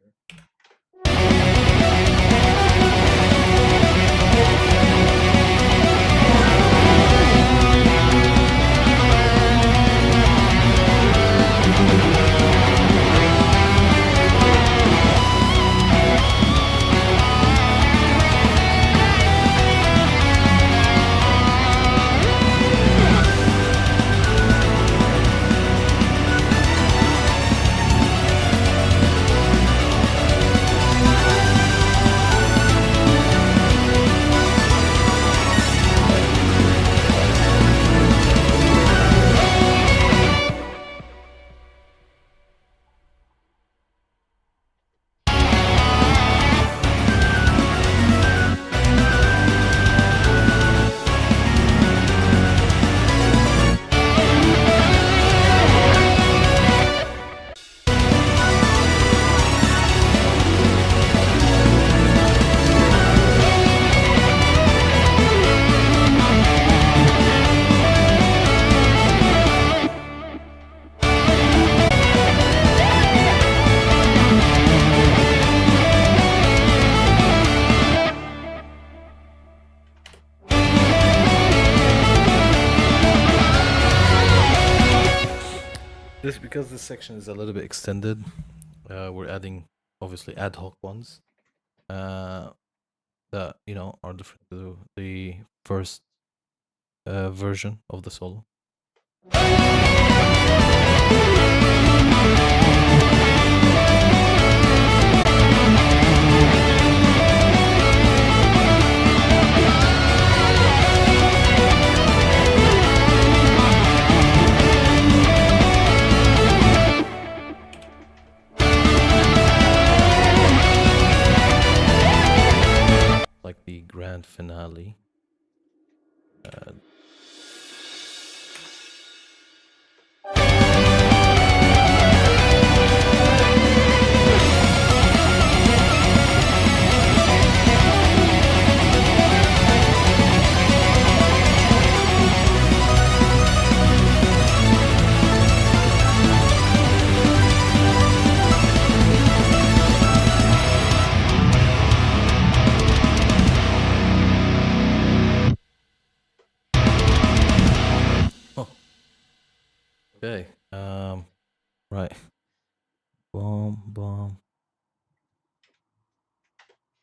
because this section is a little bit extended, we're adding obviously ad hoc ones that are different to the first version of the solo. Like the grand finale. Okay. Right. Boom, boom.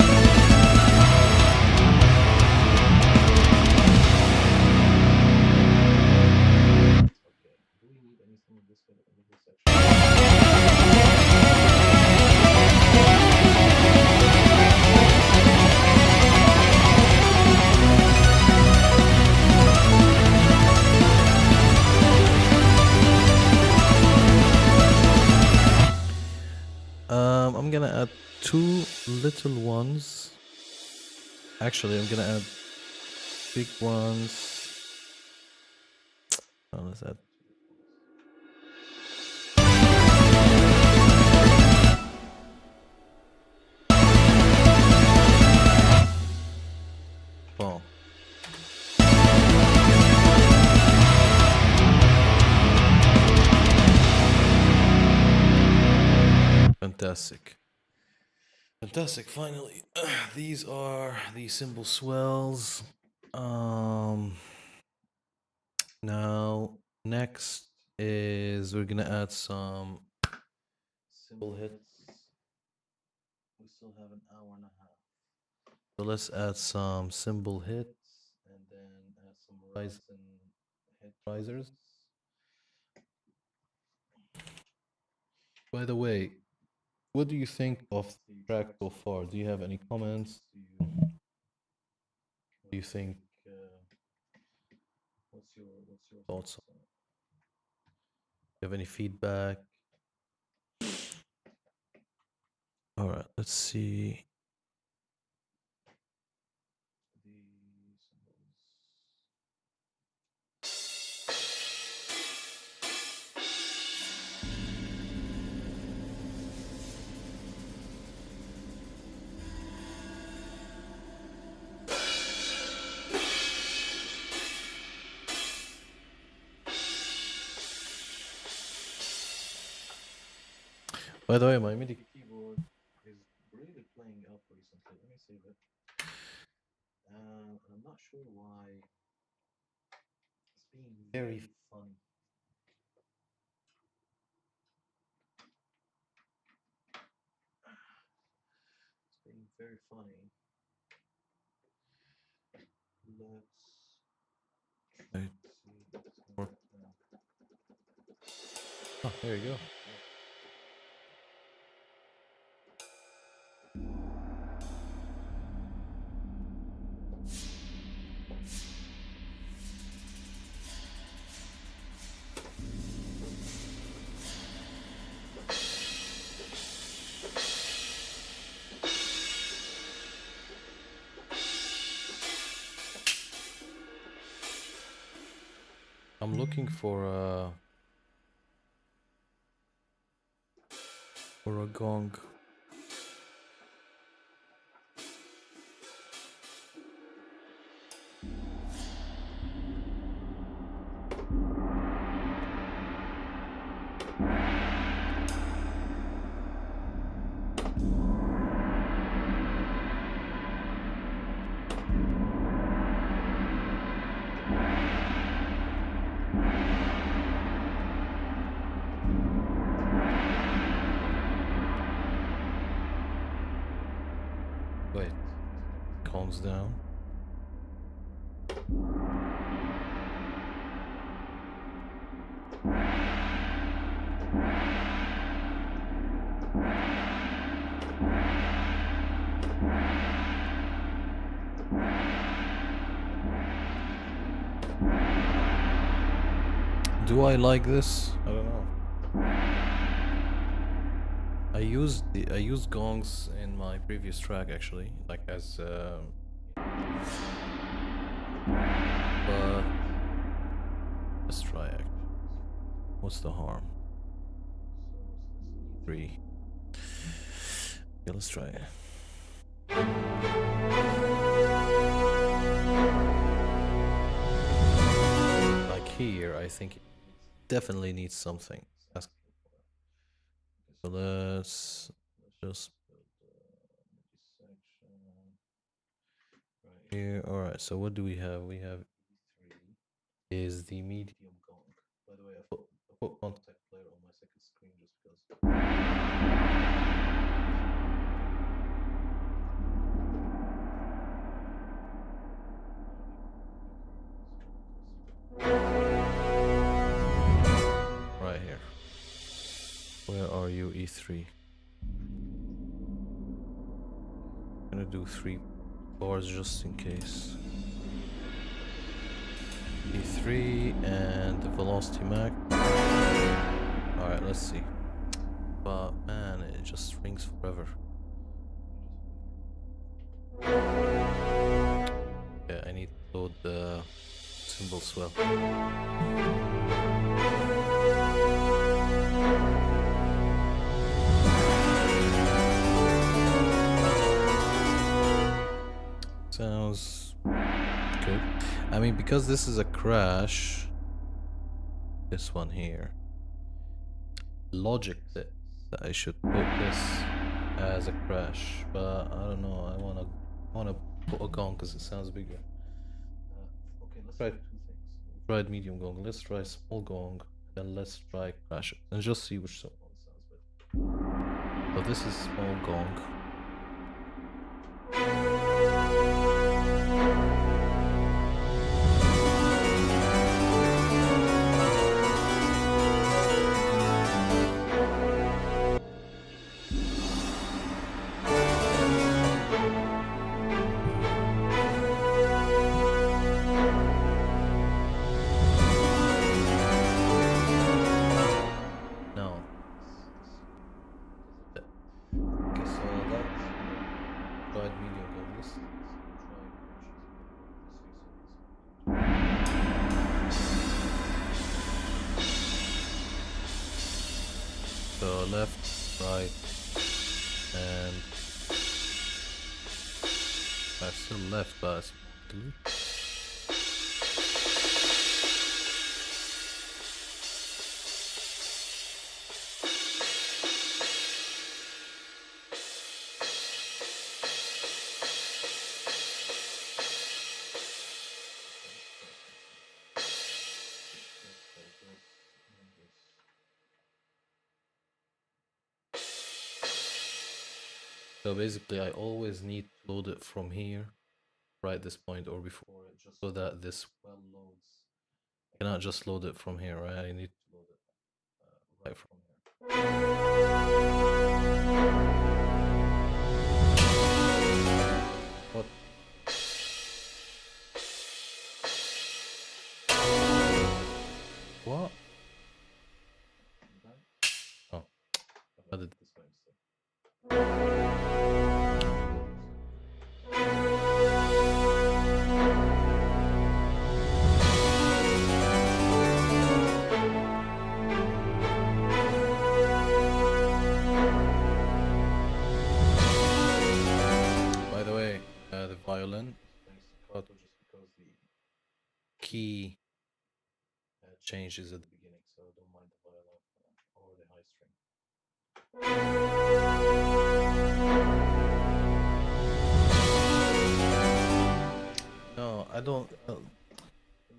Okay. Do we need anything in this section? I'm gonna add two little ones. Actually, I'm gonna add big ones. Oh, let's add. Oh. Fantastic. Fantastic, finally. These are the cymbal swells. Now, next is we're gonna add some cymbal hits. We still have an hour and a half. So let's add some cymbal hits and then add some rise and hit risers. By the way, what do you think of the track so far? Do you have any comments? Do you think what's your thoughts on it? Do you have any feedback? All right, let's see. By the way, my MIDI keyboard is really playing up recently. Let me save it. I'm not sure why. It's being very funny. It's being very funny. Let's see. Work now. Oh, there you go. I'm looking for a gong. goes down. Do I like this? I don't know. I used gongs in my previous track actually, like as but let's try it. What's the harm? 3. Okay, let's try it. Like here, I think it definitely needs something. So let's just here. All right. So what do we have? We have is the medium gong. By the way, I put contact player on my second screen just because. Right here. Where are you, E3? I'm gonna do 3 bars just in case. E3 and the velocity max. Alright, let's see. But man, it just rings forever. Yeah, I need to load the cymbals well. Sounds good. I mean, because this is a crash, this one here, logic that I should put this as a crash, but I don't know. I wanna put a gong because it sounds bigger. Okay, let's try 2 things. We tried medium gong. Let's try small gong. Then let's try crash it and just see which one sounds better. So this is small gong. So left, right, and I still left, but so basically I always need to load it from here, right this point or before it, just so that this well loads. I cannot just load it from here, right? I need to load it right from here. What? What? Oh, I did this by mistake. By the way, the violin thanks to Kato just because the key changes at the beginning, so don't mind the violin or the high string. No, I don't. The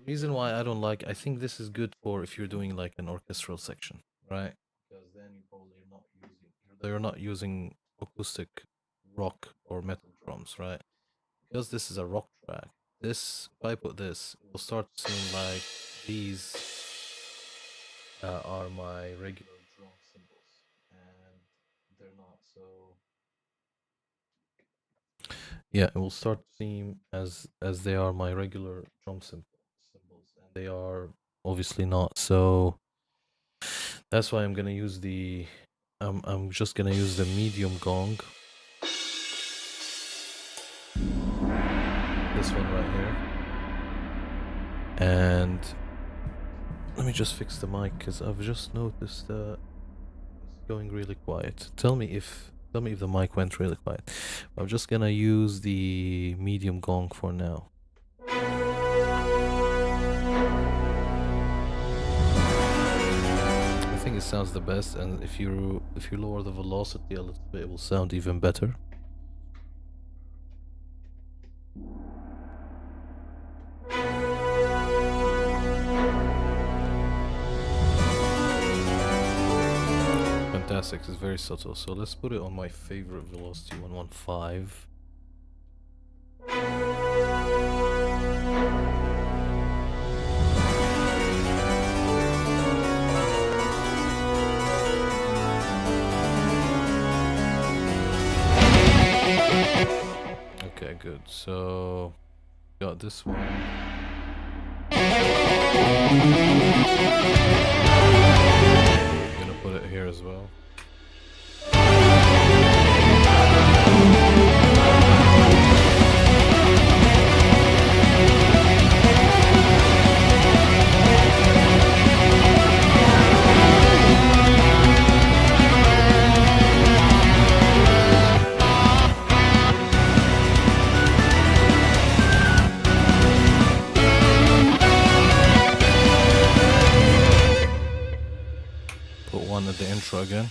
reason why I don't like, I think this is good for if you're doing like an orchestral section, right? Because then you probably you're not using acoustic rock or metal drums, right? because this is a rock track, this if I put this, it will start to seem like these are my regular drum cymbals, and they're not. So yeah, it will start to seem as they are my regular symbols, and they are obviously not. So that's why I'm gonna use the I'm just gonna use the medium gong, this one right here, and let me just fix the mic because I've just noticed that it's going really quiet. Tell me if the mic went really quiet. I'm just gonna use the medium gong for now. I think it sounds the best, and if you lower the velocity a little bit, it will sound even better. Fantastic, it's very subtle. So let's put it on my favorite velocity, 115. Okay, good. So got this one. I'm gonna put it here as well. Put one at the intro again.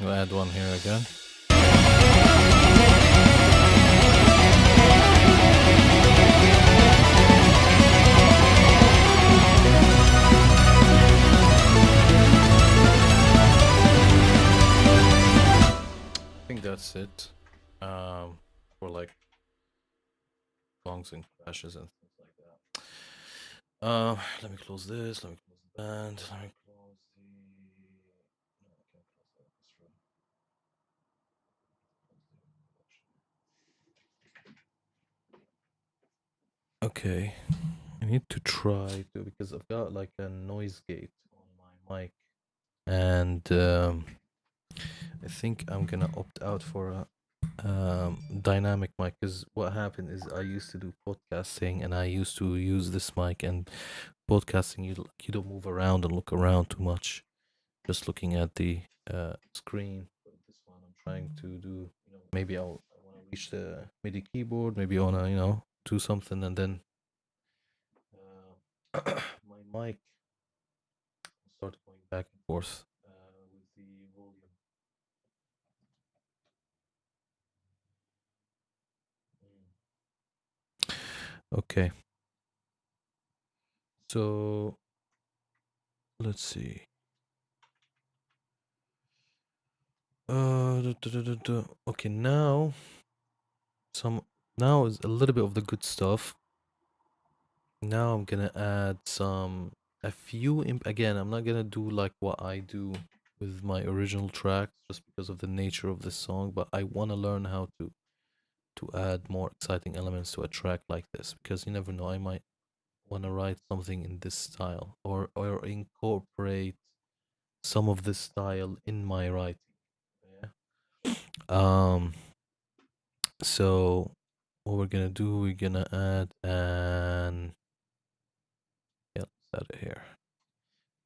We'll add one here again. I think that's it. For like gongs and crashes and things like that. Let me close this. Let me close the band. Let me close the. No, I can't close the orchestra. Okay, I need to try to because I've got like a noise gate on my mic, and I think I'm gonna opt out for a dynamic mic because what happened is I used to do podcasting and I used to use this mic, and podcasting you don't move around and look around too much, just looking at the screen. But this one I'm trying to do, maybe I want to reach the MIDI keyboard, maybe I want to do something, and then my mic start going back and forth with the volume. Okay, so let's see. Okay, some now is a little bit of the good stuff. Now I'm gonna add a few again, I'm not gonna do like what I do with my original tracks just because of the nature of this song, but I want to learn how to add more exciting elements to a track like this, because you never know, I might want to write something in this style, or incorporate some of this style in my writing. Yeah. So what we're gonna do, we're gonna add an yeah, let's add it here.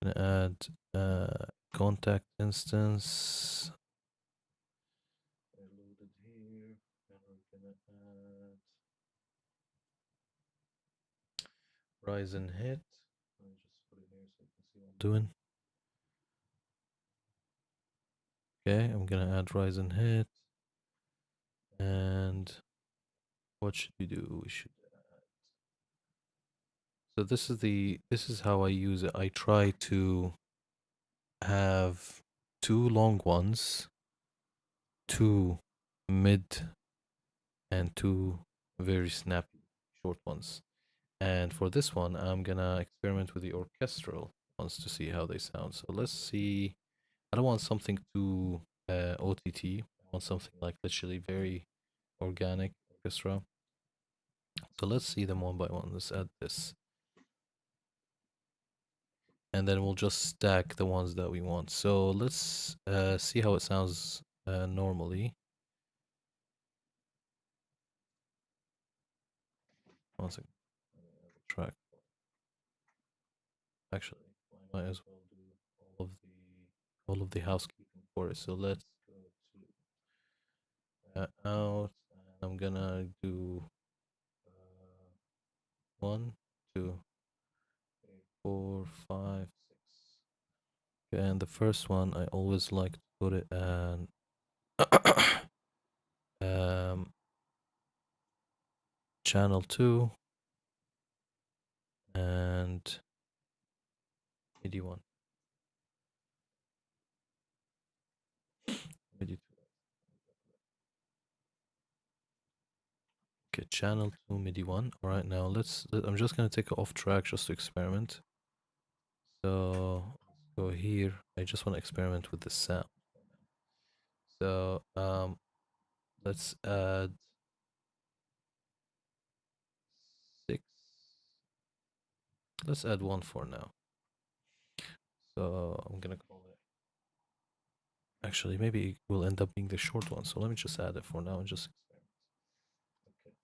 Gonna add contact instance. And rise and hit. Let me just put it here so you can see what I'm doing. Okay, I'm gonna add rise and hit. And what should we do? We should add. So this is how I use it. I try to have two long ones, two mid, and two very snappy short ones. And for this one, I'm gonna experiment with the orchestral ones to see how they sound. So let's see. I don't want something too OTT. I want something like literally very organic orchestra. So let's see them one by one. Let's add this. And then we'll just stack the ones that we want. So let's see how it sounds normally. One second. Track. Actually, I might as well do all of the housekeeping for it. So let's go to out, and I'm gonna do 1, 2, 3, 4, 5, 6. Okay, and the first one I always like to put it and channel 2 and MIDI 1. MIDI 2. Okay, channel 2, MIDI 1. All right, now I'm just gonna take it off track just to experiment. So let's go here. I just want to experiment with the sound. So let's add 6. Let's add 1 for now. So I'm gonna call it. Actually, maybe it will end up being the short one. So let me just add it for now and just experiment. Okay.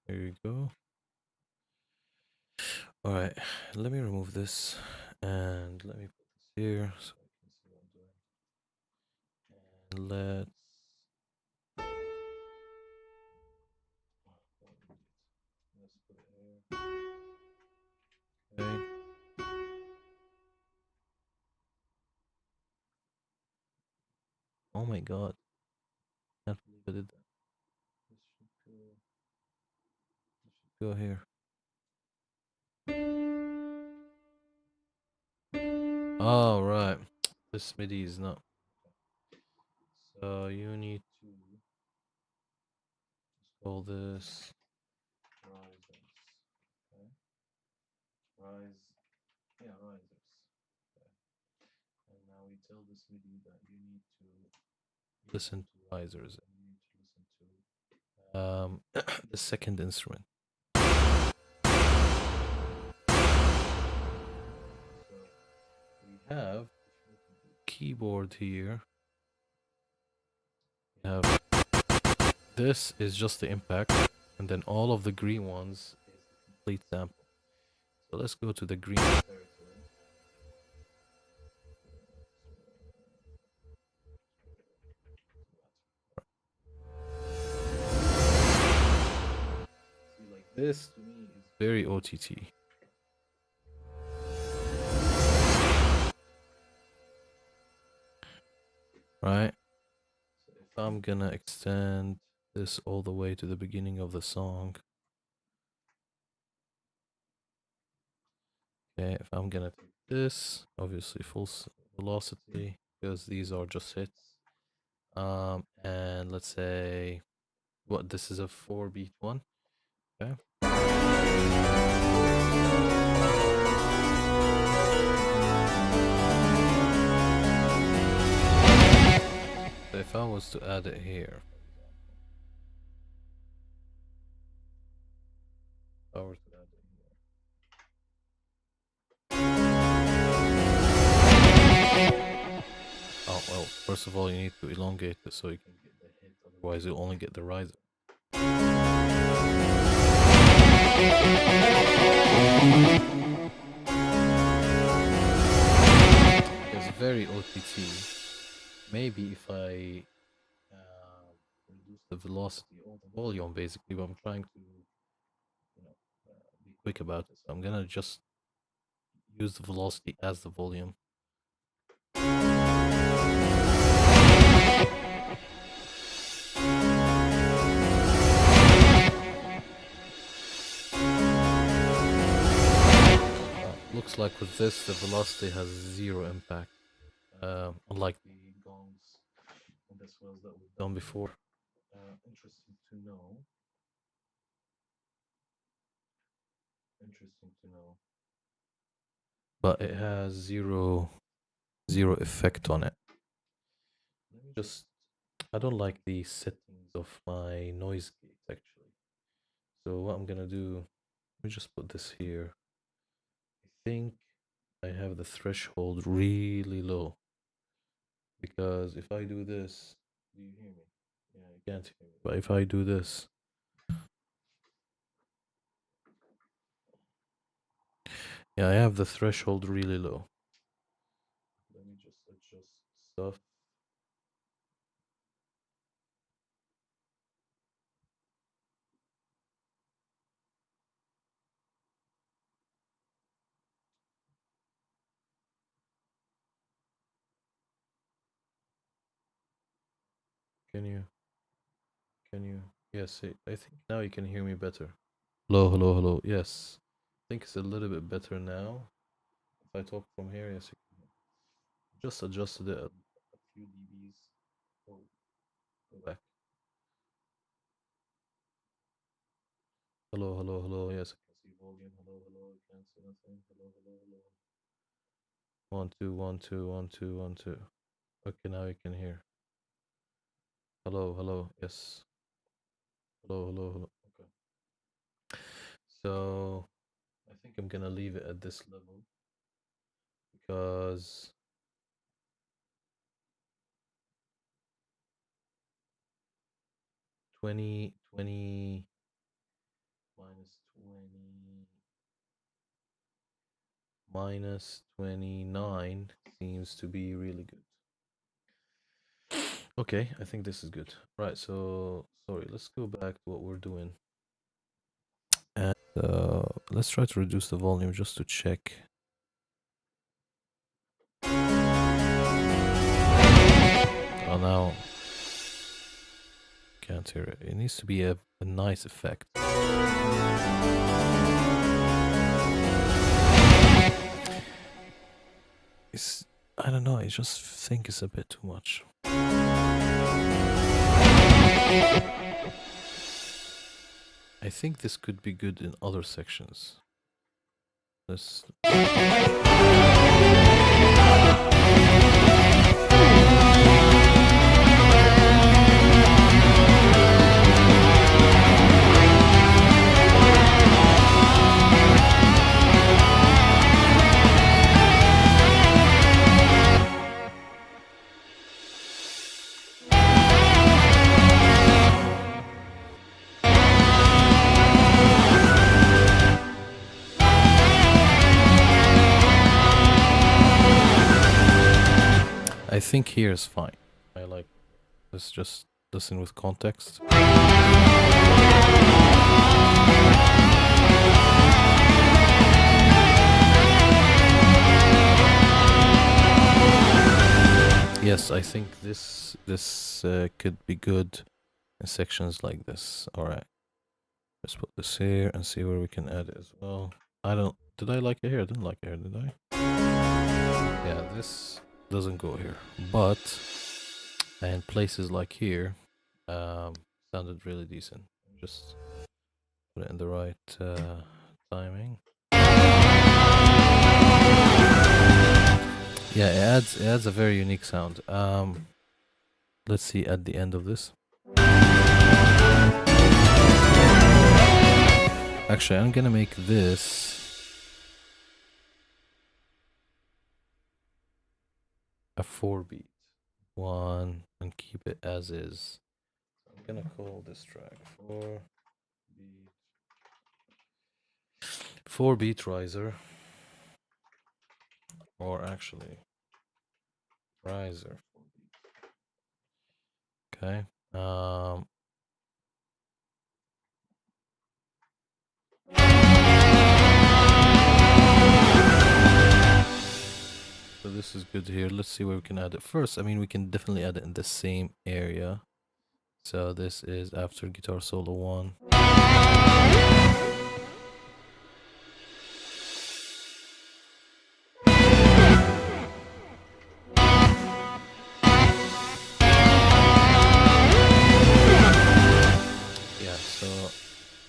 There you go. All right, let me remove this and let me put this here so I can see what I'm doing. And let's put it here. Okay. Oh my god. Can't believe I did that. This should go here. Oh, right. This MIDI is not. So you need to just call this risers. Okay. Risers. Okay. And now we tell this MIDI that you need to listen to risers and you need to listen to the second instrument. So we have keyboard here. We have this is just the impact, and then all of the green ones is the complete sample. So let's go to the green territory. See, like this to me is very OTT. Right? So if I'm gonna extend this all the way to the beginning of the song. Okay, if I'm gonna take this, obviously full velocity, because these are just hits. And let's say what this is a 4-beat one. Okay. So if I was to add it here, if I were to add it here. Oh well, first of all you need to elongate it so you can get the hit, otherwise you'll only get the riser. It's very OTT. maybe if I reduce the velocity or the volume, basically, but I'm trying to, be quick about it. So I'm gonna just use the velocity as the volume. Looks like with this, the velocity has zero impact, unlike the gongs and the swells that we've done before. Interesting to know. Interesting to know. But it has zero effect on it. Let me just. I don't like the settings of my noise gate actually. So what I'm gonna do, let me just put this here. I think I have the threshold really low because if I do this, do you hear me? Yeah, you can't hear me. But if I do this, yeah, I have the threshold really low. Let me just adjust stuff. Can you? Can you? Yes, I think now you can hear me better. Hello, hello, hello. Yes, I think it's a little bit better now. If I talk from here, yes, you can hear. Just adjusted it a few dBs. Oh, go back. Hello, hello, hello. Yes, I can see volume. Hello, hello. I can't see nothing. Hello, hello, hello. 1 2 1 2 1 2 1 2. Okay, now you can hear. Hello, hello. Yes. Hello, hello, hello. Okay. So I think I'm gonna leave it at this level because 20 minus 20 minus 29 seems to be really good. Okay, I think this is good. Right, so sorry, let's go back to what we're doing. And let's try to reduce the volume just to check. Oh, now can't hear it. It needs to be a nice effect. It's, I don't know, I just think it's a bit too much. I think this could be good in other sections. Let's. I think here is fine. I like. Let's just listen with context. Yes, I think this could be good in sections like this. All right, let's put this here and see where we can add it as well. I don't. Did I like it here? I didn't like it here, did I? Yeah, this doesn't go here, but in places like here, sounded really decent. Just put it in the right timing. Yeah, it adds a very unique sound. Let's see at the end of this. Actually, I'm gonna make this a 4-beat one and keep it as is. I'm gonna call this track 4-beat riser, or actually riser 4-beat. Okay. Um, so this is good here. Let's see where we can add it first. I mean, we can definitely add it in the same area. So this is after guitar solo 1. Yeah, so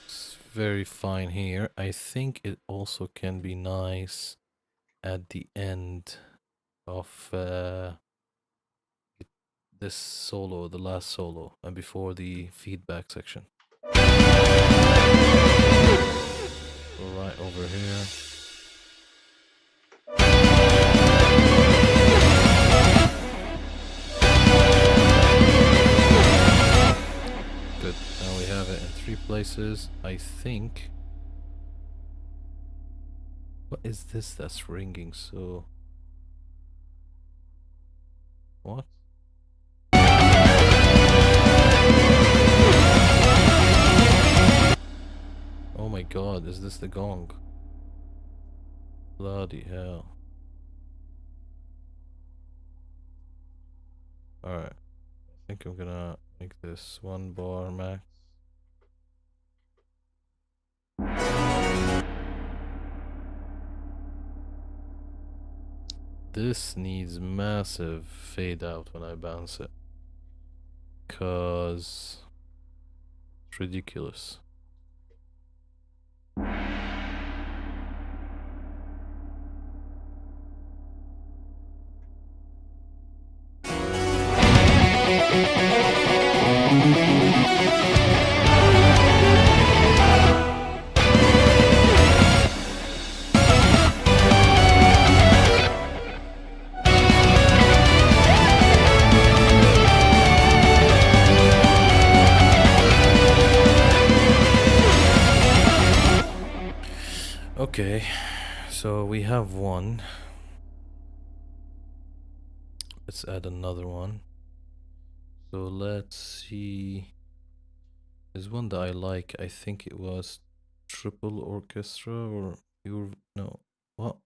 it's very fine here. I think it also can be nice at the end of this solo, the last solo, and before the feedback section. So right over here. Good. Now we have it in 3 places. I think. What is this that's ringing so? What? Oh my god, is this the gong? Bloody hell. Alright. I think I'm gonna make this 1 bar max. This needs massive fade out when I bounce it. Cause it's ridiculous. Okay, so we have one. Let's add another one. So let's see. There's one that I like. I think it was triple orchestra or pure. No. What?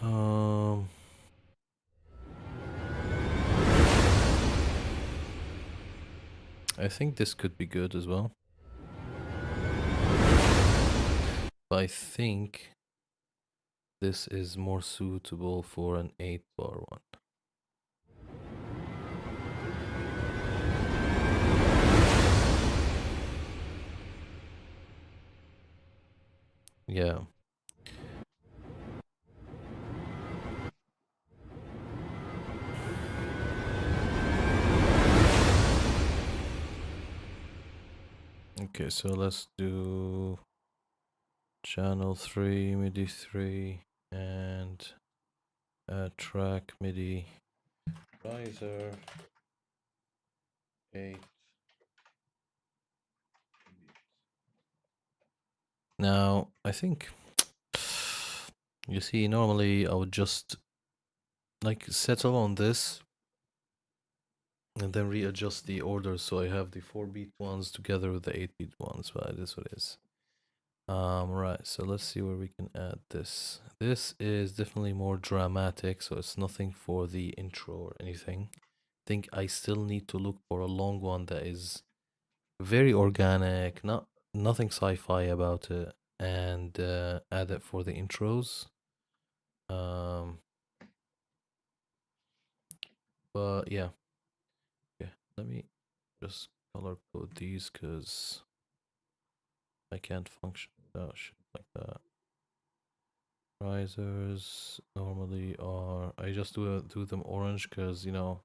Um. I think this could be good as well. But I think this is more suitable for an 8-bar one. Yeah. Okay, so let's do channel 3, MIDI 3, and track MIDI riser 8. Now, I think, you see, normally I would just like settle on this and then readjust the order so I have the 4-beat ones together with the 8-beat ones, but it is what it is. Right, so let's see where we can add this. This is definitely more dramatic, so it's nothing for the intro or anything. I think I still need to look for a long one that is very organic, nothing sci-fi about it, and add it for the intros. Um, but yeah, okay. Let me just color code these because I can't function without shit like that. Risers normally are. I just do them orange because you know,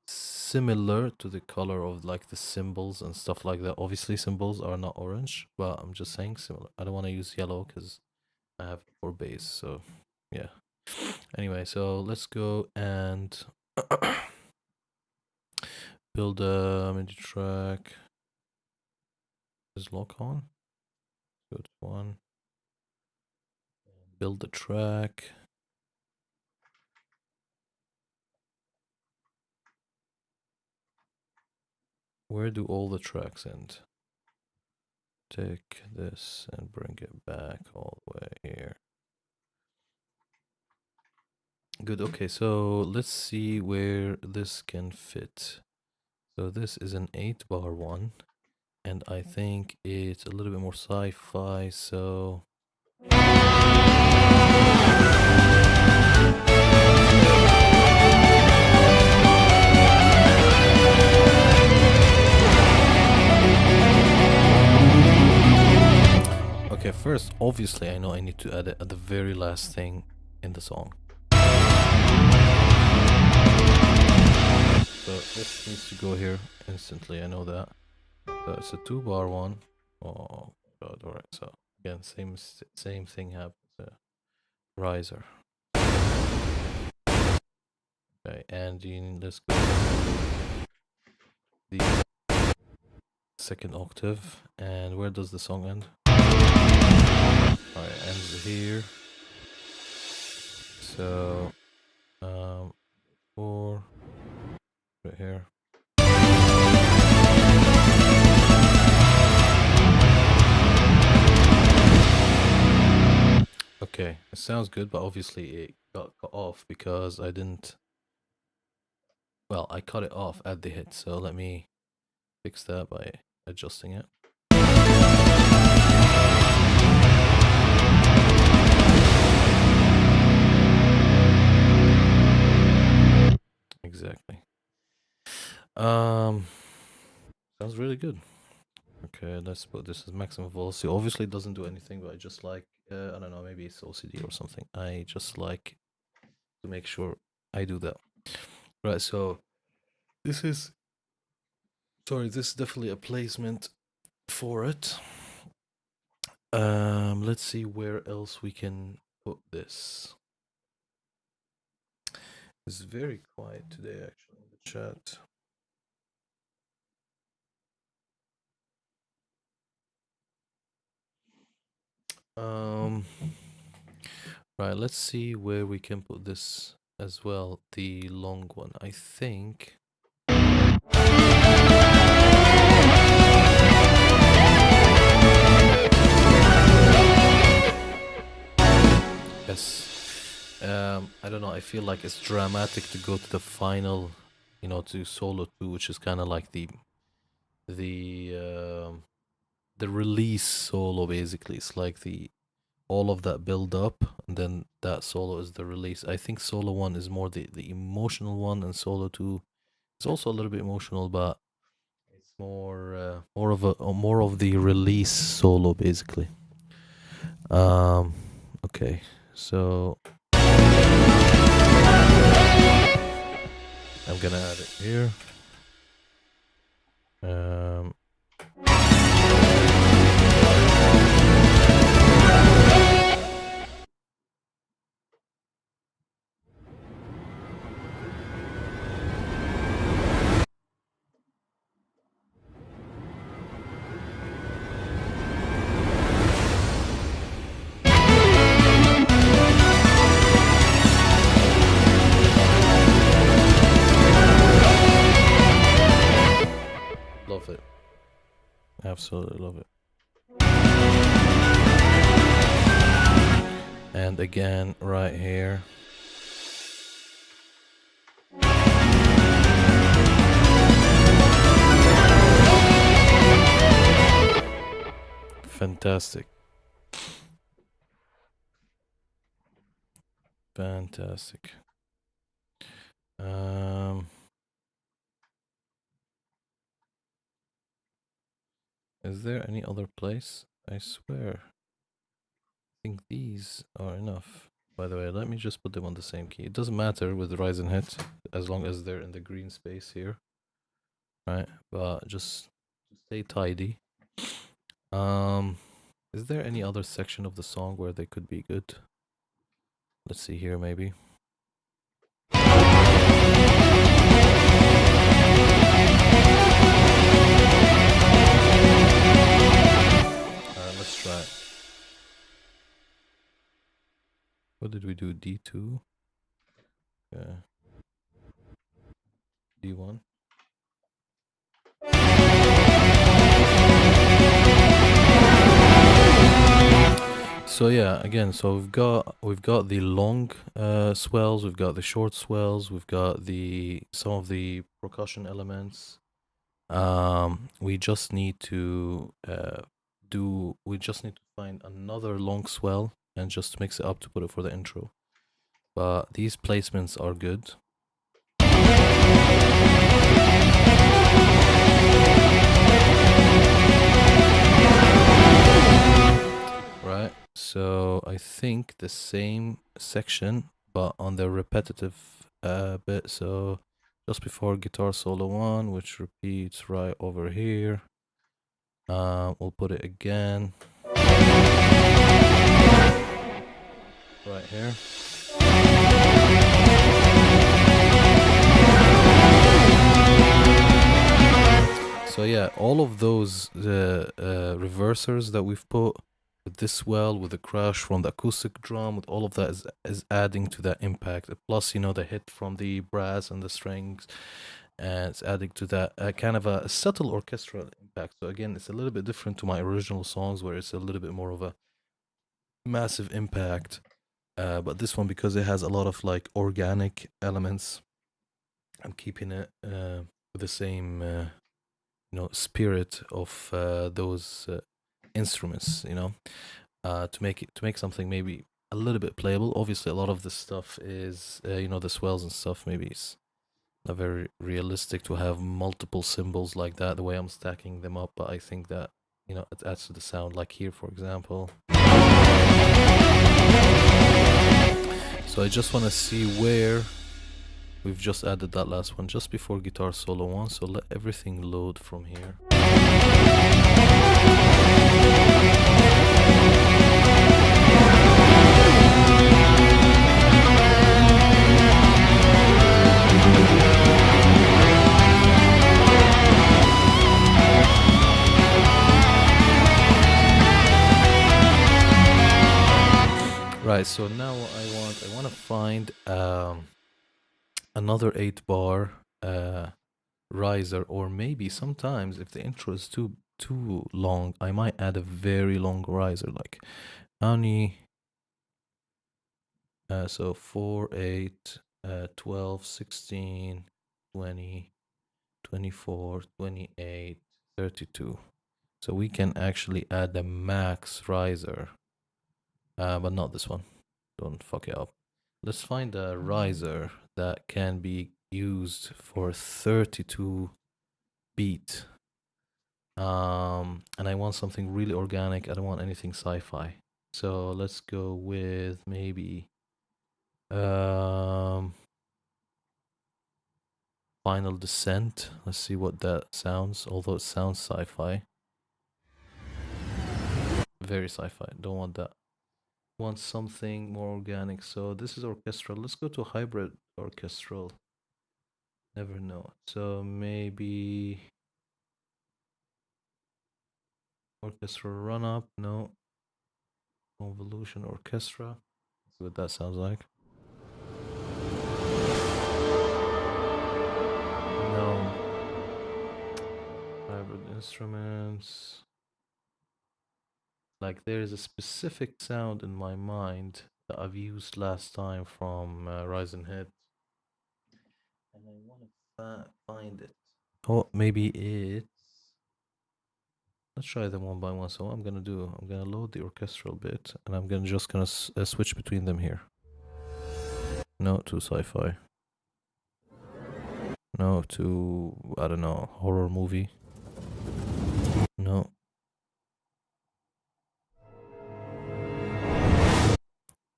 similar to the color of like the symbols and stuff like that. Obviously, symbols are not orange, but I'm just saying similar. I don't want to use yellow because I have 4 base. So yeah. Anyway, so let's go and build a MIDI track. Is lock on? Good one. build the track. Where do all the tracks end? Take this and bring it back all the way here. Good, okay, so let's see where this can fit. So this is an 8-bar one, and I think it's a little bit more sci-fi, so... Okay, first, obviously, I know I need to add it at the very last thing in the song. So this needs to go here instantly, I know that. So it's a 2-bar one. Oh god, alright, so again, same thing happens. Riser. Okay, and let's go to the second octave. And where does the song end? Alright, it ends here. So 4 right here. Okay, it sounds good, but obviously it got cut off because I didn't... Well, I cut it off at the hit, so let me fix that by adjusting it. Exactly. Sounds really good. Okay, let's put this as maximum velocity. Obviously it doesn't do anything, but I just like, I don't know, maybe it's OCD or something. I just like to make sure I do that. Right, so this is definitely a placement for it. Let's see where else we can put this. It's very quiet today, actually, in the chat. Right, let's see where we can put this as well, the long one. I think... Yes. I don't know, I feel like it's dramatic to go to the final, you know, to solo 2, which is kind of like the release solo, basically. It's like all of that build up, and then that solo is the release. I think solo 1 is more the emotional one, and solo 2 is also a little bit emotional, but it's more more of the release solo, basically. Okay, so I'm gonna add it here. Love it. Absolutely love it. And again, right here. Fantastic. Fantastic. Is there any other place? I swear. I think these are enough. By the way, let me just put them on the same key. It doesn't matter with rise and hit, as long as they're in the green space here. Right, but just stay tidy. Is there any other section of the song where they could be good? Let's see here, maybe. Alright, let's try it. What did we do? D2? Yeah. D1. So yeah, again, so we've got the long swells, we've got the short swells, we've got the some of the percussion elements. We just need to we just need to find another long swell and just mix it up to put it for the intro. But these placements are good. Right, so I think the same section, but on the repetitive bit. So just before guitar solo 1, which repeats right over here. We'll put it again right here. So yeah, all of those reversers that we've put with this swell, with the crash from the acoustic drum, with all of that is adding to that impact. Plus, the hit from the brass and the strings, and it's adding to that kind of a subtle orchestral impact. So again, it's a little bit different to my original songs, where it's a little bit more of a massive impact. But this one, because it has a lot of like organic elements, I'm keeping it with the same spirit of those instruments, to make something maybe a little bit playable. Obviously, a lot of the stuff is the swells and stuff. Maybe it's not very realistic to have multiple cymbals like that, the way I'm stacking them up. But I think that it adds to the sound. Like here, for example. So I just want to see where we've just added that last one just before guitar solo 1. So let everything load from here. Right, so now I want to find another 8-bar riser, or maybe sometimes if the intro is too long, I might add a very long riser, like only so 4, 8, 12, 16, 20, 24, 28, 32. So we can actually add the max riser. But not this one. Don't fuck it up. Let's find a riser that can be used for 32 beat. And I want something really organic. I don't want anything sci-fi. So let's go with maybe Final Descent. Let's see what that sounds. Although it sounds sci-fi. Very sci-fi. Don't want that. Want something more organic. So this is orchestral. Let's go to hybrid orchestral. Never know. So maybe orchestral run up. No. Convolution orchestra. Let's see what that sounds like. No. Hybrid instruments. Like there's a specific sound in my mind that I've used last time from Rise and Hit, and I want to find it. Oh, maybe it's. Let's try them one by one. So what I'm gonna load the orchestral bit, and I'm gonna switch between them here. No, to sci-fi. No, to I don't know, horror movie. No.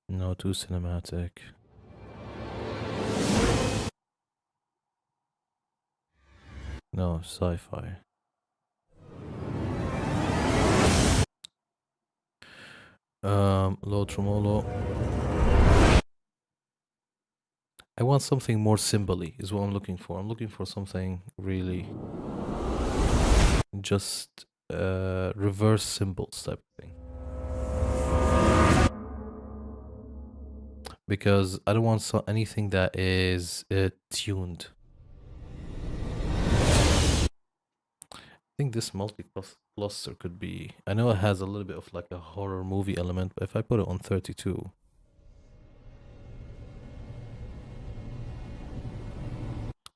No, too cinematic. No, sci-fi. Low tremolo. I want something more cymbally is what I'm looking for. I'm looking for something really just reverse cymbals type of thing. because I don't want anything that is tuned. I think this multi-cluster could be. I know it has a little bit of like a horror movie element, but if I put it on 32,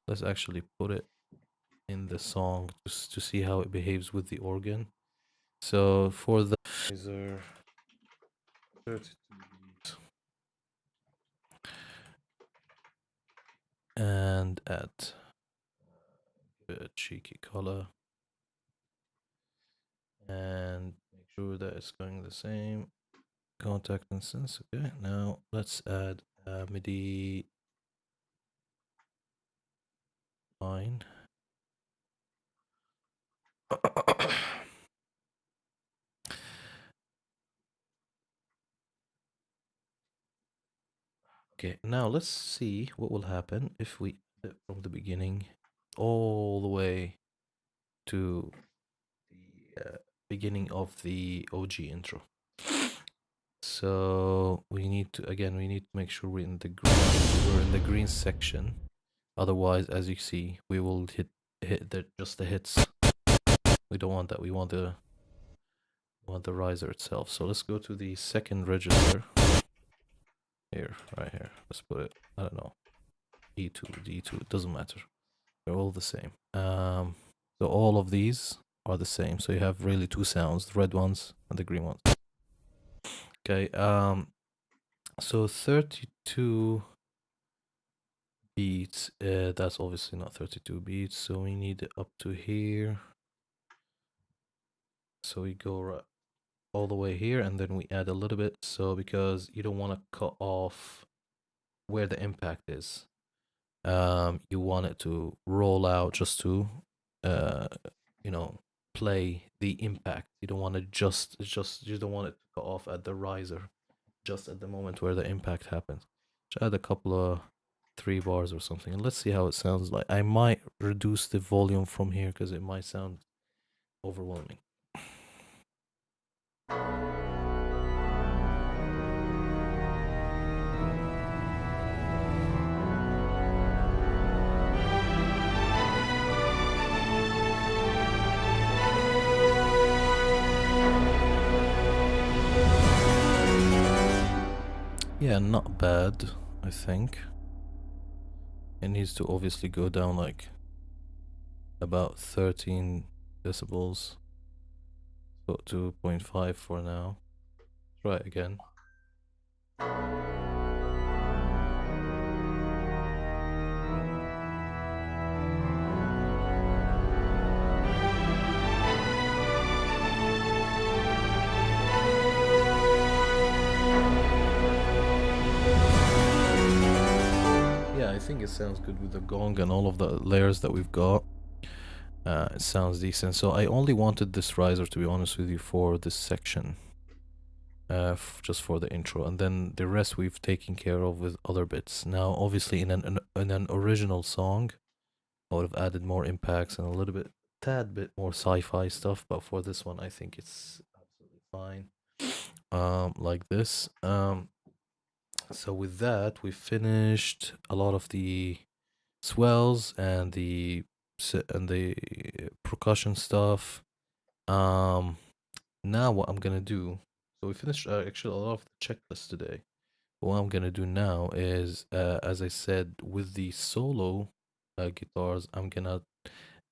let's actually put it in the song just to see how it behaves with the organ. So for the 32 beats and add a cheeky color and make sure that it's going the same contact and sense. Okay, now let's add MIDI line. Okay, now let's see what will happen if we add it from the beginning all the way to the beginning of the OG intro. So we need to make sure we're in the green section. Otherwise, as you see, we will hit just the hits. We don't want that. We want the riser itself. So let's go to the second register. Here, right here. Let's put it, I don't know, E2, D2, it doesn't matter. They're all the same. So all of these are the same. So you have really two sounds, the red ones and the green ones. Okay, so 32 beats, that's obviously not 32 beats, so we need it up to here. So we go all the way here, and then we add a little bit, so because you don't want to cut off where the impact is. You want it to roll out just to, you know, play the impact. You don't want to you don't want it to cut off at the riser, just at the moment where the impact happens. Just add a couple of 3 bars or something, and let's see how it sounds like. I might reduce the volume from here because it might sound overwhelming. Yeah, not bad, I think. It needs to obviously go down like about 13 decibels. So 2.5 for now. Try it again. Yeah, I think it sounds good with the gong and all of the layers that we've got. It sounds decent. So I only wanted this riser, to be honest with you, for this section. Just for the intro, and then the rest we've taken care of with other bits. Now, obviously, in an original song, I would have added more impacts and a little bit, tad bit more sci-fi stuff. But for this one, I think it's absolutely fine. Like this. So with that, we finished a lot of the swells and the percussion stuff. Now what I'm gonna do, so we finished actually a lot of the checklist today. What I'm gonna do now is, as I said, with the solo guitars, I'm gonna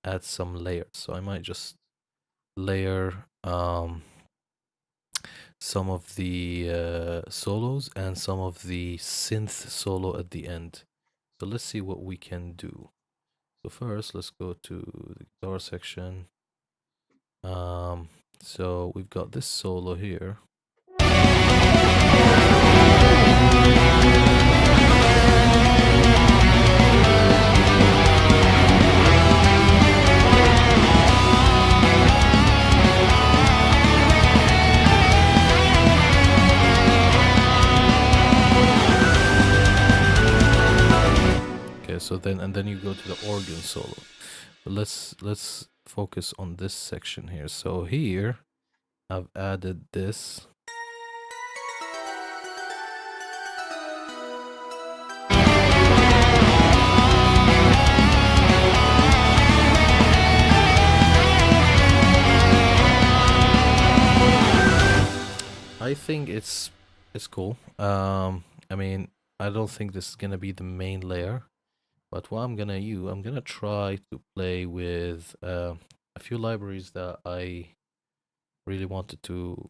add some layers. So I might just layer some of the solos and some of the synth solo at the end. So let's see what we can do. So first, let's go to the guitar section. So we've got this solo here. Okay, so then you go to the organ solo. But let's focus on this section here. So here I've added this. I think it's cool. I mean, I don't think this is gonna be the main layer, but what I'm gonna try to play with a few libraries that I really wanted to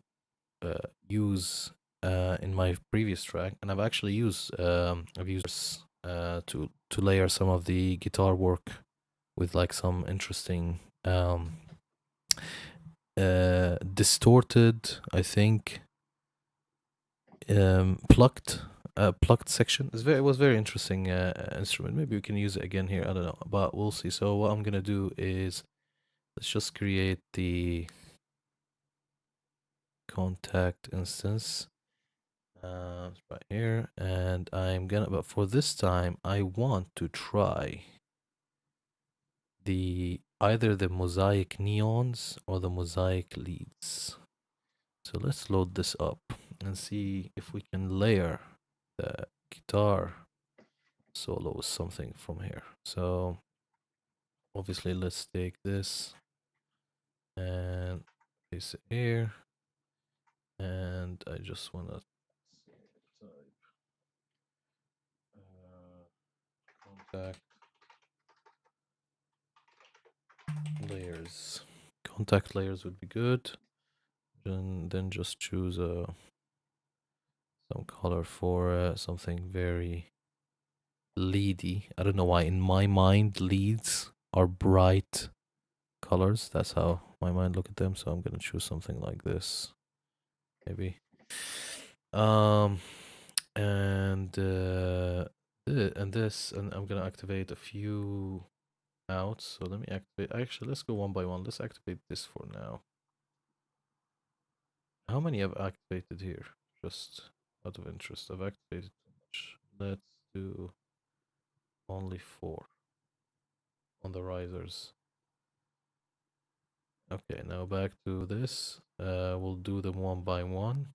use in my previous track, and I've used to layer some of the guitar work with like some interesting distorted, I think, plucked section. It was very interesting instrument. Maybe we can use it again here. I don't know, but we'll see. So what I'm gonna do is let's just create the contact instance right here, and but for this time I want to try either the mosaic neons or the mosaic leads. So let's load this up and see if we can layer the guitar solo with something from here. So obviously let's take this and place it here, and I just want to type contact layers. Contact layers would be good. And then just choose some color for something very leady. I don't know why in my mind leads are bright colors. That's how my mind look at them. So I'm gonna choose something like this, maybe. Um, and I'm gonna activate a few outs. So let me activate. Actually, let's go one by one. Let's activate this for now. How many I've activated here? Just out of interest, I've activated too much. Let's do only 4 on the risers. Okay, now back to this. We'll do them one by one.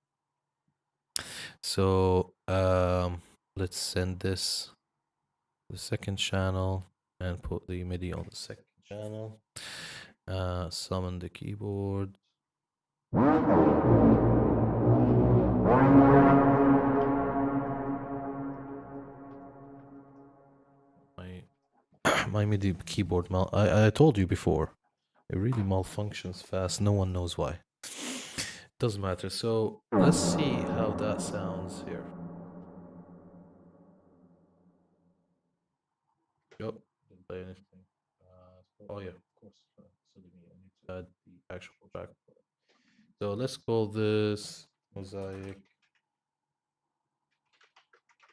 So let's send this to the second channel and put the MIDI on the second channel. Summon the keyboard. My my MIDI keyboard I told you before, it really malfunctions fast. No one knows why. Doesn't matter. So let's see how that sounds here. Yep, didn't play anything. Oh yeah, of course. Silly me. I need to add the actual track. So let's call this mosaic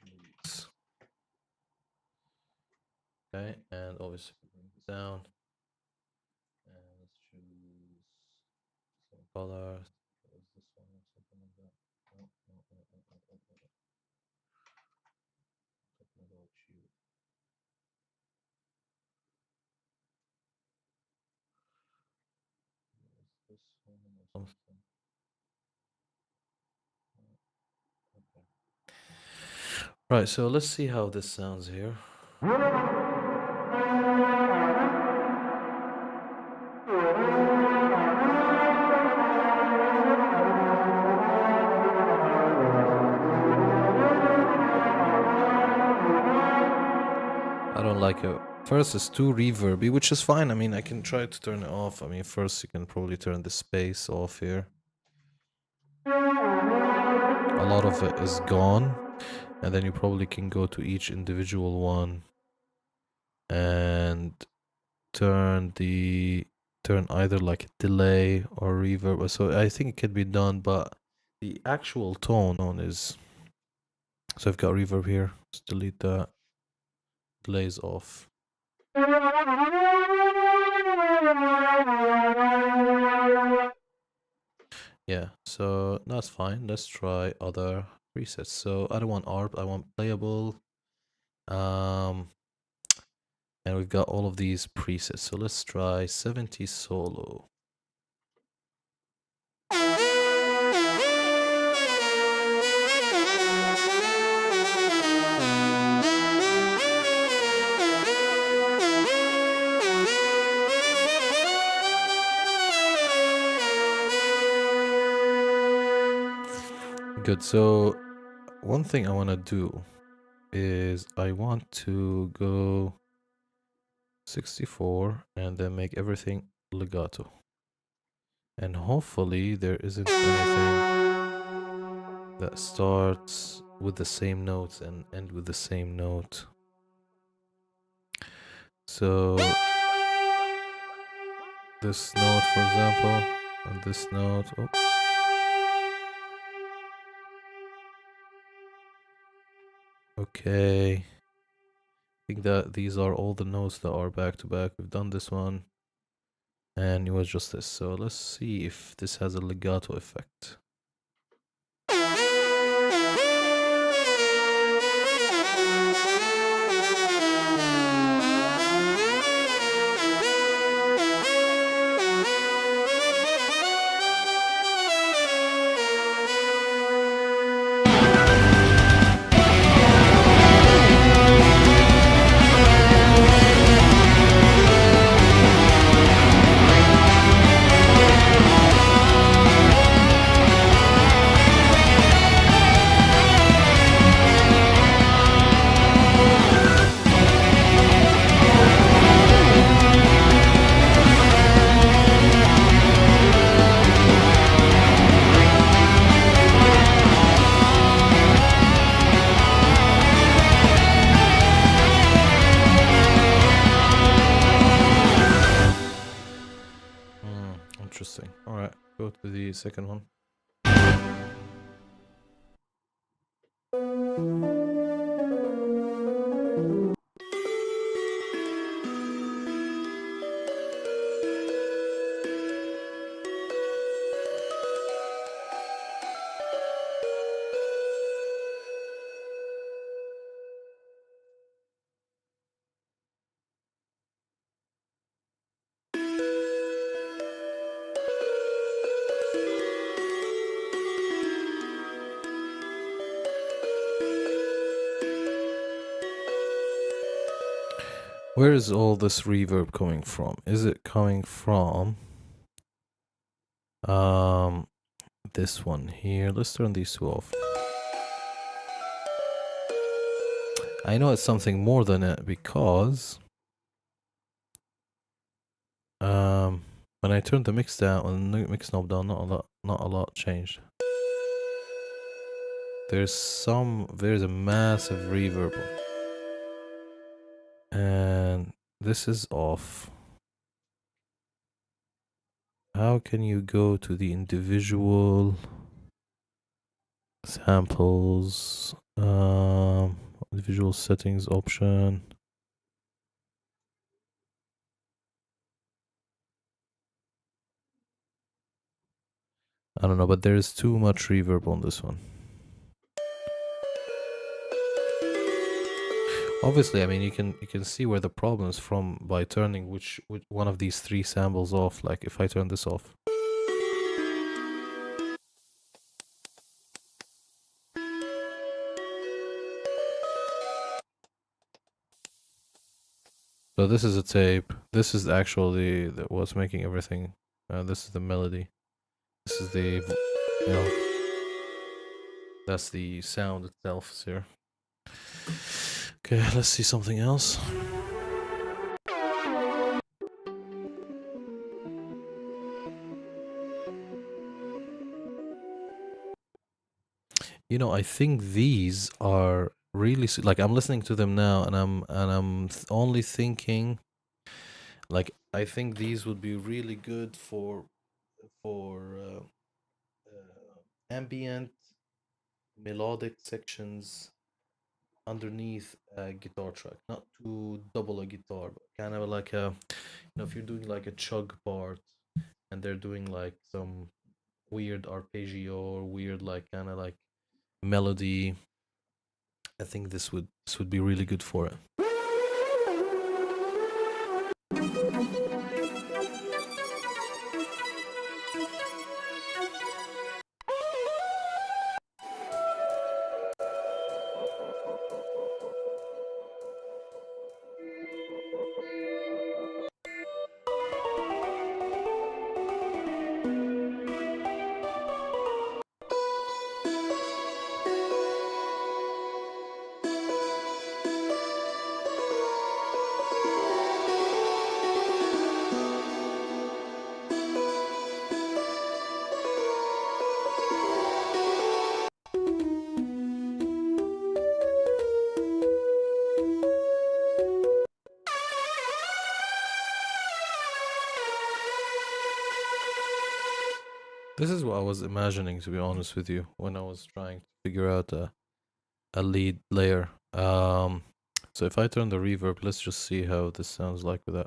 leads. Okay, and obviously bring it down. And let's choose some color. This one or something like that. No. Technical choose. This one or something. Okay. Right, so let's see how this sounds here. I don't like it. First, it's too reverby, which is fine. I mean, I can try to turn it off. I mean, first you can probably turn the space off here. A lot of it is gone, and then you probably can go to each individual one and turn either like delay or reverb. So I think it can be done, but the actual tone on is, so I've got reverb here. Let's delete that. Delays off. Yeah, so that's fine. Let's try other presets. So I don't want ARP, I want playable. And we've got all of these presets. So let's try 70 solo. Good. So one thing I want to do is I want to go 64 and then make everything legato. And hopefully there isn't anything that starts with the same notes and end with the same note. So this note, for example, and this note. Oh. Okay. I think that these are all the notes that are back to back. We've done this one. And it was just this. So let's see if this has a legato effect. Interesting. All right, go to the second one. Where is all this reverb coming from? Is it coming from this one here? Let's turn these two off. I know it's something more than it because when I turned the mix down and the mix knob down, not a lot changed. There's a massive reverb. And this is off. How can you go to the individual samples, individual settings option? I don't know, but there is too much reverb on this one. Obviously, I mean, you can see where the problem is from by turning which one of these three samples off. Like if I turn this off. So this is a tape. This is actually what's making everything. This is the melody. This is the, you know, that's the sound itself here. Okay, let's see something else. You know, I think these are really like I'm listening to them now, and I'm only thinking, like I think these would be really good for ambient melodic sections underneath a guitar track, not to double a guitar, but kind of like a, you know, if you're doing like a chug part and they're doing like some weird arpeggio or weird like kind of like melody, I think this would be really good for it. This is what I was imagining, to be honest with you, when I was trying to figure out a lead layer. So if I turn the reverb, let's just see how this sounds like with it.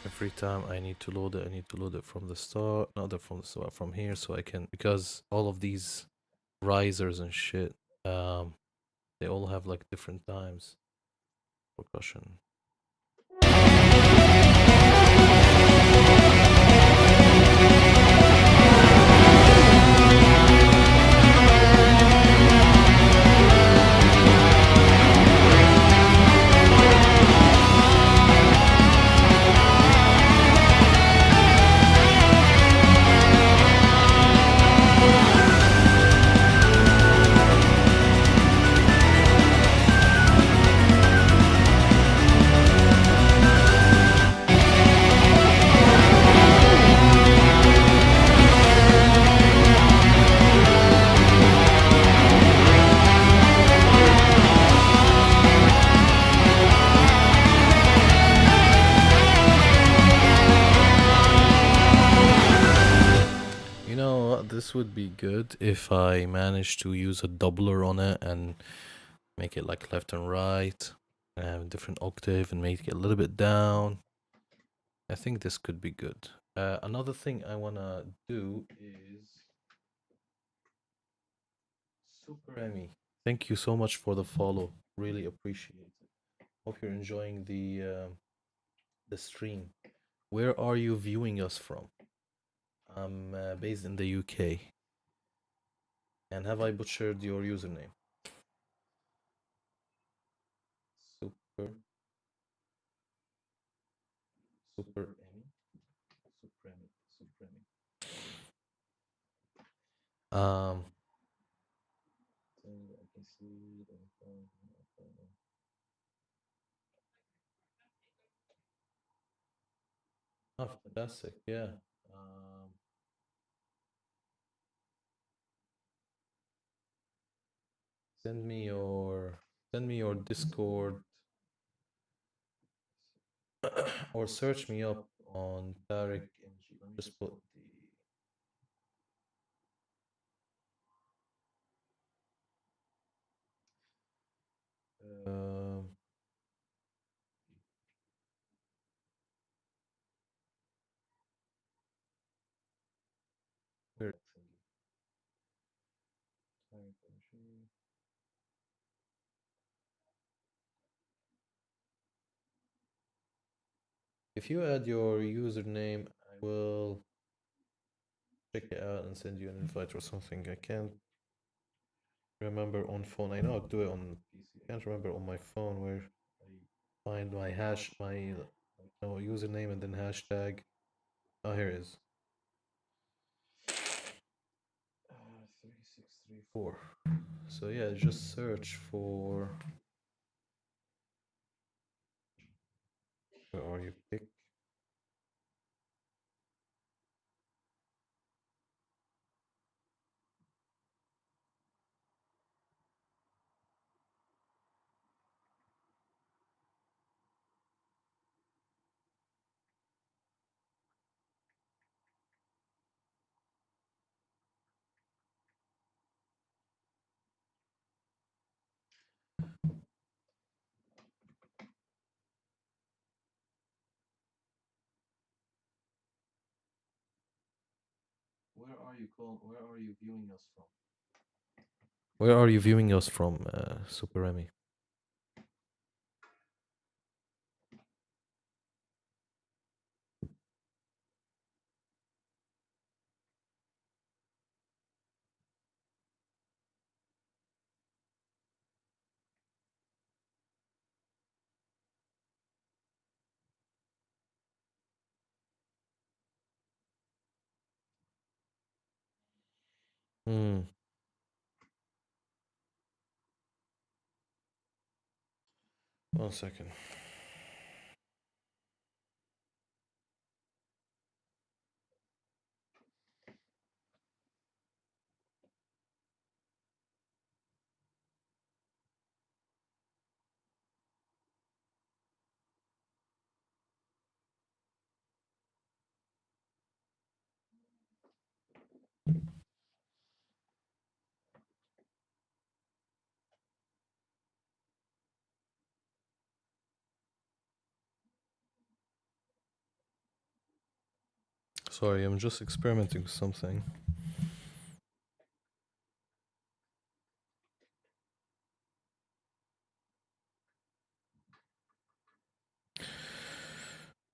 Every time I need to load it, I need to load it from the start, not from the start, from here, so I can, because all of these risers and shit, um, they all have like different times. Percussion. You know what? This would be good if I managed to use a doubler on it and make it like left and right, and have a different octave and make it a little bit down. I think this could be good. Another thing I wanna do is Super Emmy. Thank you so much for the follow. Really appreciate it. Hope you're enjoying the stream. Where are you viewing us from? I'm based in the UK. And have I butchered your username? Super Super Emmy. Supreme. Supreme. Um, I can see the oh, fantastic! Yeah. Um, send me your Discord or search me up on Tarek M.G. Let me just put the where Tarek M.G. If you add your username, I will check it out and send you an invite or something. I can't remember on phone. I know how to do it on PC. I can't remember on my phone where I find my username and then hashtag. Oh, here it is. 3634. So yeah, just search for. Where are you? Pick. Where are you viewing us from? Where are you viewing us from, Super Remy? Hmm. One second. Sorry, I'm just experimenting with something.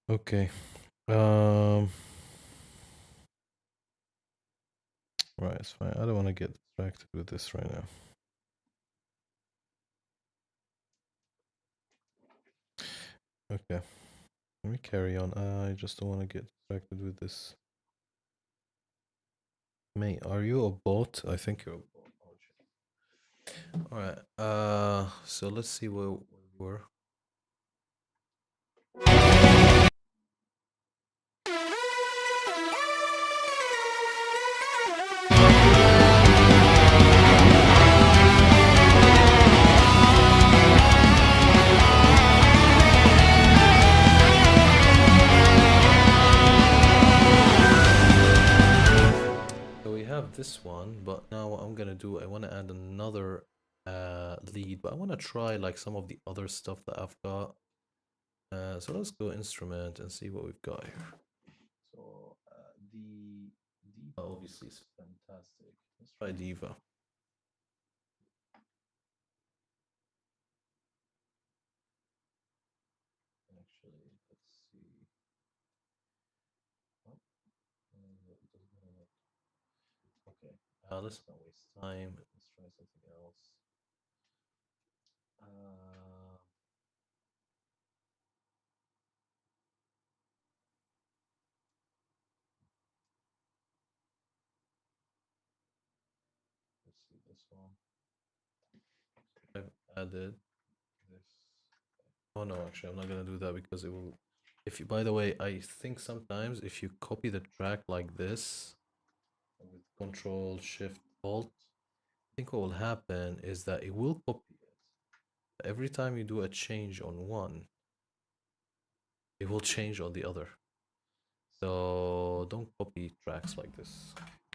Okay. Right, it's fine. I don't want to get distracted with this right now. Okay. Let me carry on. I just don't want to get distracted with this. Mate, are you a bot? I think you're a bot, aren't you? Alright. So let's see where we were. So we have this one, but now what I'm gonna do, I want to add another lead, but I want to try like some of the other stuff that I've got. So let's go instrument and see what we've got here. So the Diva obviously is fantastic. Let's try Diva. Actually, let's see. Oh, it doesn't wanna work. Okay, let's not waste time. Let's try something else. Let's see this one. I've added this. Oh no, actually, I'm not gonna do that because it will. If you, by the way, I think sometimes if you copy the track like this with Control Shift Alt, I think what will happen is that it will copy it. Every time you do a change on one, it will change on the other. So don't copy tracks like this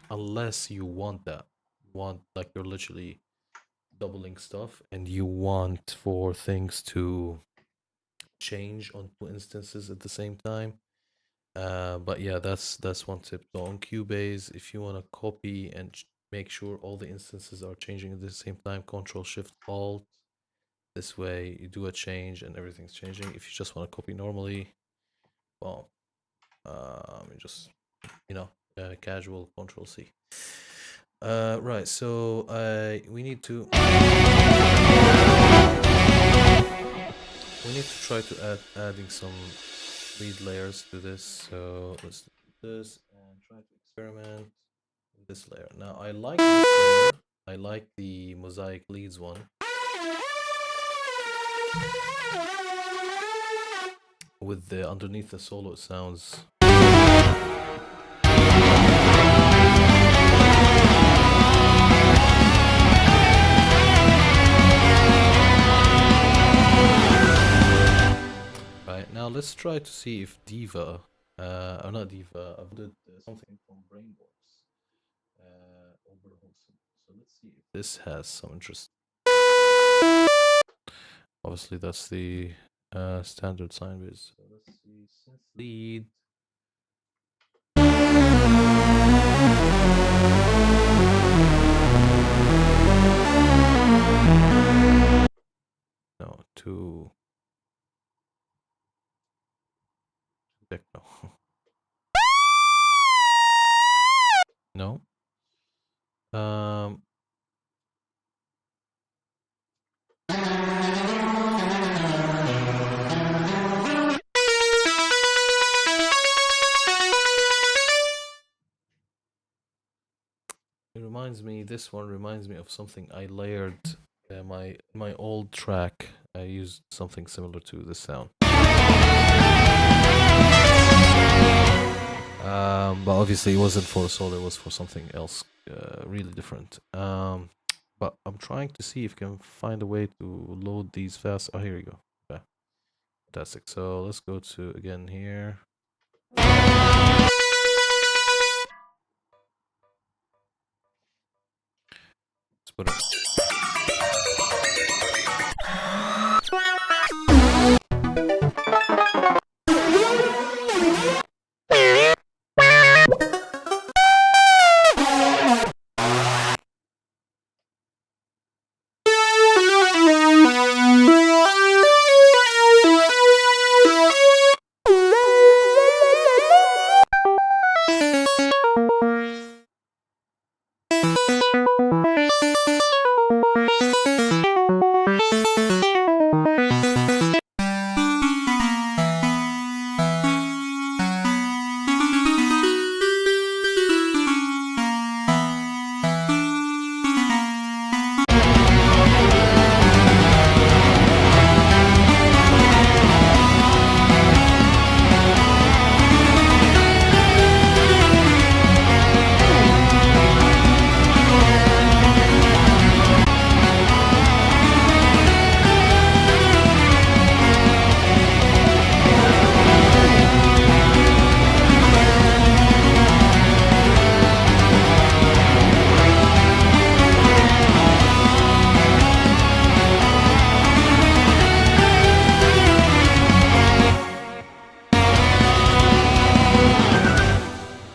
unless you want that. You want like you're literally doubling stuff and you want for things to change on two instances at the same time. But yeah, that's one tip. So on Cubase, if you want to copy and make sure all the instances are changing at the same time, Control Shift Alt. This way, you do a change and everything's changing. If you just want to copy normally, well, just casual Control C. Right. So we need to try to adding some lead layers to this. So let's do this and try to experiment with this layer. Now I like this layer. I like the mosaic leads one. With the underneath the solo, it sounds. Right, now let's try to see if Diva, or not Diva, I've did something from Brainworks, overhosted. So let's see if this has some interest. Obviously, that's the standard sine biz. So let's see, synth lead. No, too techno. No. It reminds me. This one reminds me of something I layered. My old track. I used something similar to this sound. But obviously it wasn't for solo. It was for something else, really different. But I'm trying to see if I can find a way to load these fast. Oh, here you go. Okay, fantastic. So let's go to again here. put it.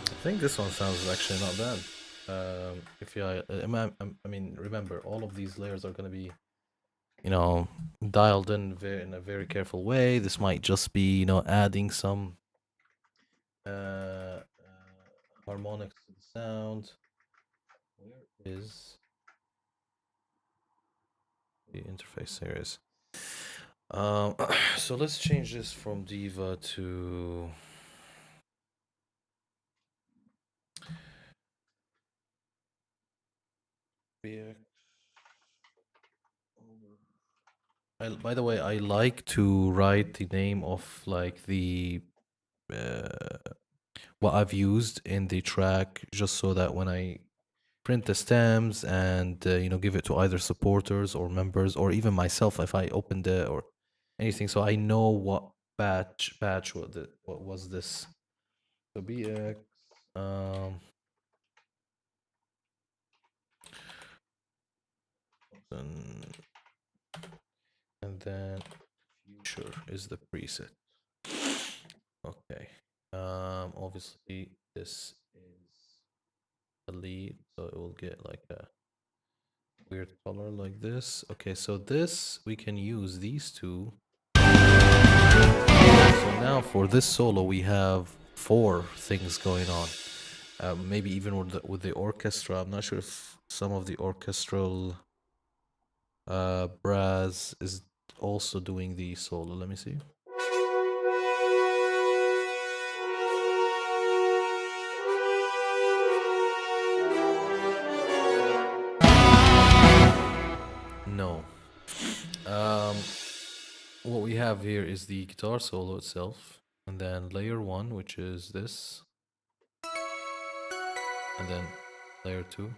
I think this one sounds actually not bad. If you, I mean, remember, all of these layers are going to be, dialed in a very careful way. This might just be, adding some uh, harmonics to the sound. Where is the interface series? So let's change this from Diva to by the way, I like to write the name of like the what I've used in the track, just so that when I print the stems and give it to either supporters or members or even myself if I opened it or anything, so I know what batch what was this. So BX and then future is the preset. Okay. Obviously this is a lead, so it will get like a weird color like this. Okay, so this we can use these two. So now for this solo we have 4 things going on. Maybe even with the orchestra. I'm not sure if some of the orchestral brass is also doing the solo. Let me see. No. What we have here is the guitar solo itself, and then layer 1, which is this, and then layer 2,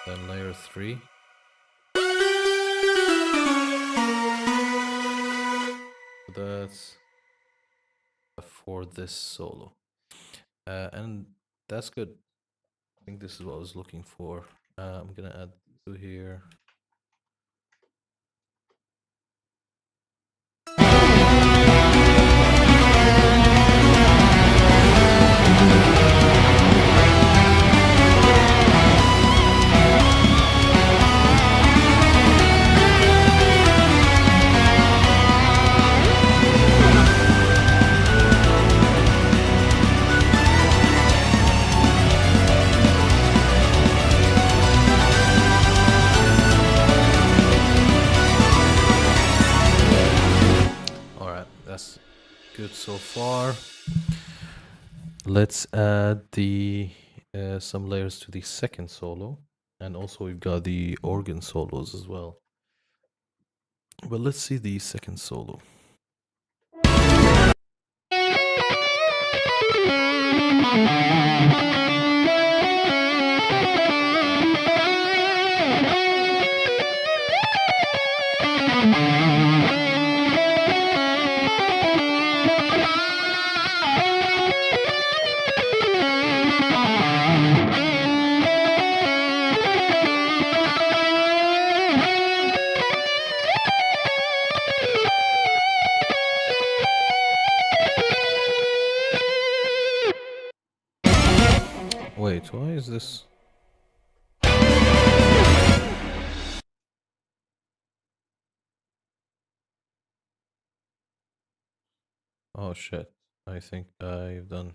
then layer 3. That's for this solo, and that's good. I think this is what I was looking for. I'm gonna add 2 here. That's good so far. Let's add the some layers to the second solo, and also we've got the organ solos as well. But let's see the second solo. Why is this? Oh shit. I think I've done...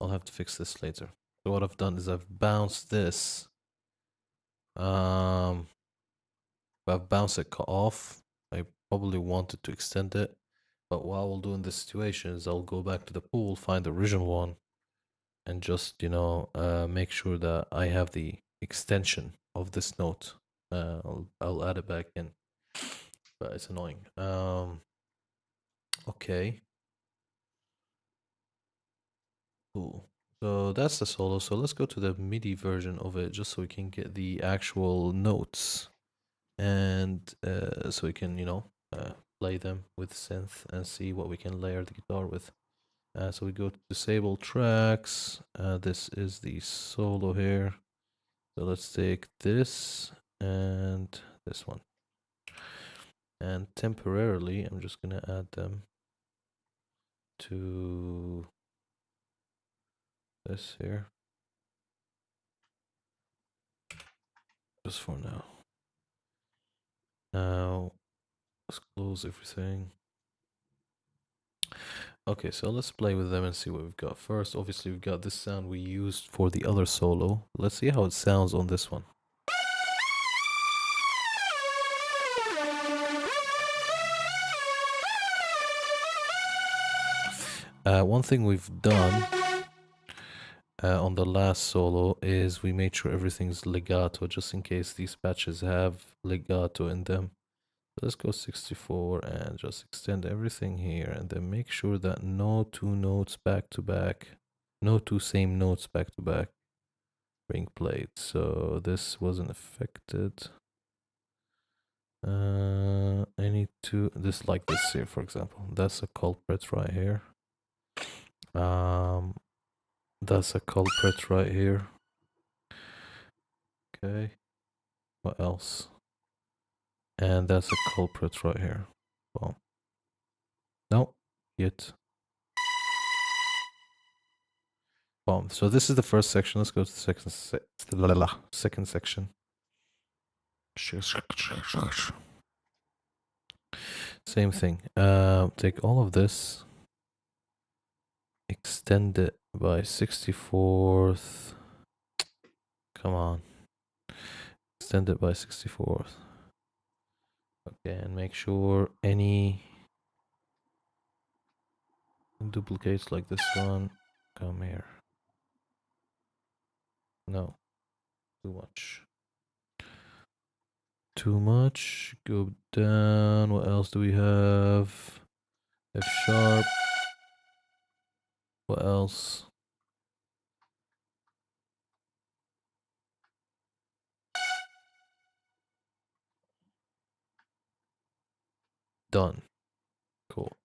I'll have to fix this later. So what I've done is I've bounced this. I've bounced it off. I probably wanted to extend it. But what I will do in this situation is I'll go back to the pool, find the original one, and just, make sure that I have the extension of this note. I'll add it back in. But it's annoying. Okay. Cool. So that's the solo. So let's go to the MIDI version of it just so we can get the actual notes. And so we can, play them with synth and see what we can layer the guitar with. So we go to disable tracks. This is the solo here. So let's take this and this one. And temporarily, I'm just gonna add them to this here. Just for now. Now, let's close everything. Okay, so let's play with them and see what we've got. First, obviously, we've got this sound we used for the other solo. Let's see how it sounds on this one. One thing we've done on the last solo is we made sure everything's legato, just in case these patches have legato in them. Let's go 64 and just extend everything here, and then make sure that no two notes back to back, no two same notes back to back being played. So this wasn't affected. I need to, this like this here, for example, that's a culprit right here. That's a culprit right here. Okay, what else? And that's a culprit right here. Well, no, yet. Boom. So this is the first section. Let's go to the second section. Same thing. Take all of this, extend it by 64th. Come on. Extend it by 64th. Okay, and make sure any duplicates like this one come here. No, too much. Too much. Go down. What else do we have? F sharp. What else? Done. Cool.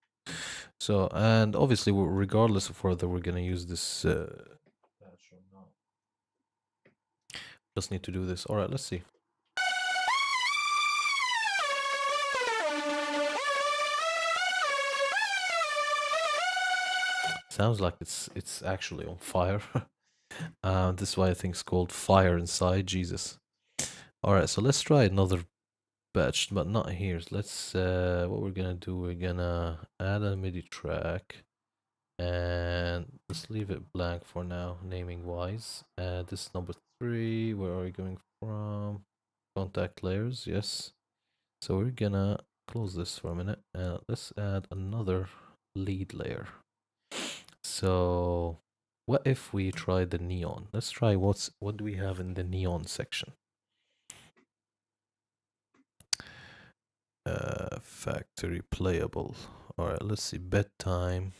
So, and obviously, regardless of whether we're gonna use this patch or not, just need to do this. All right, let's see. Sounds like it's actually on fire. This is why I think it's called Fire Inside. Jesus. All right, so let's try another batch, but not here. Let's what we're gonna do, we're gonna add a MIDI track and let's leave it blank for now, naming wise. This is number 3. Where are we going from? Contact layers, yes. So we're gonna close this for a minute and let's add another lead layer. So what if we try the neon? Let's try what do we have in the neon section? Factory playable. All right, let's see. Bedtime.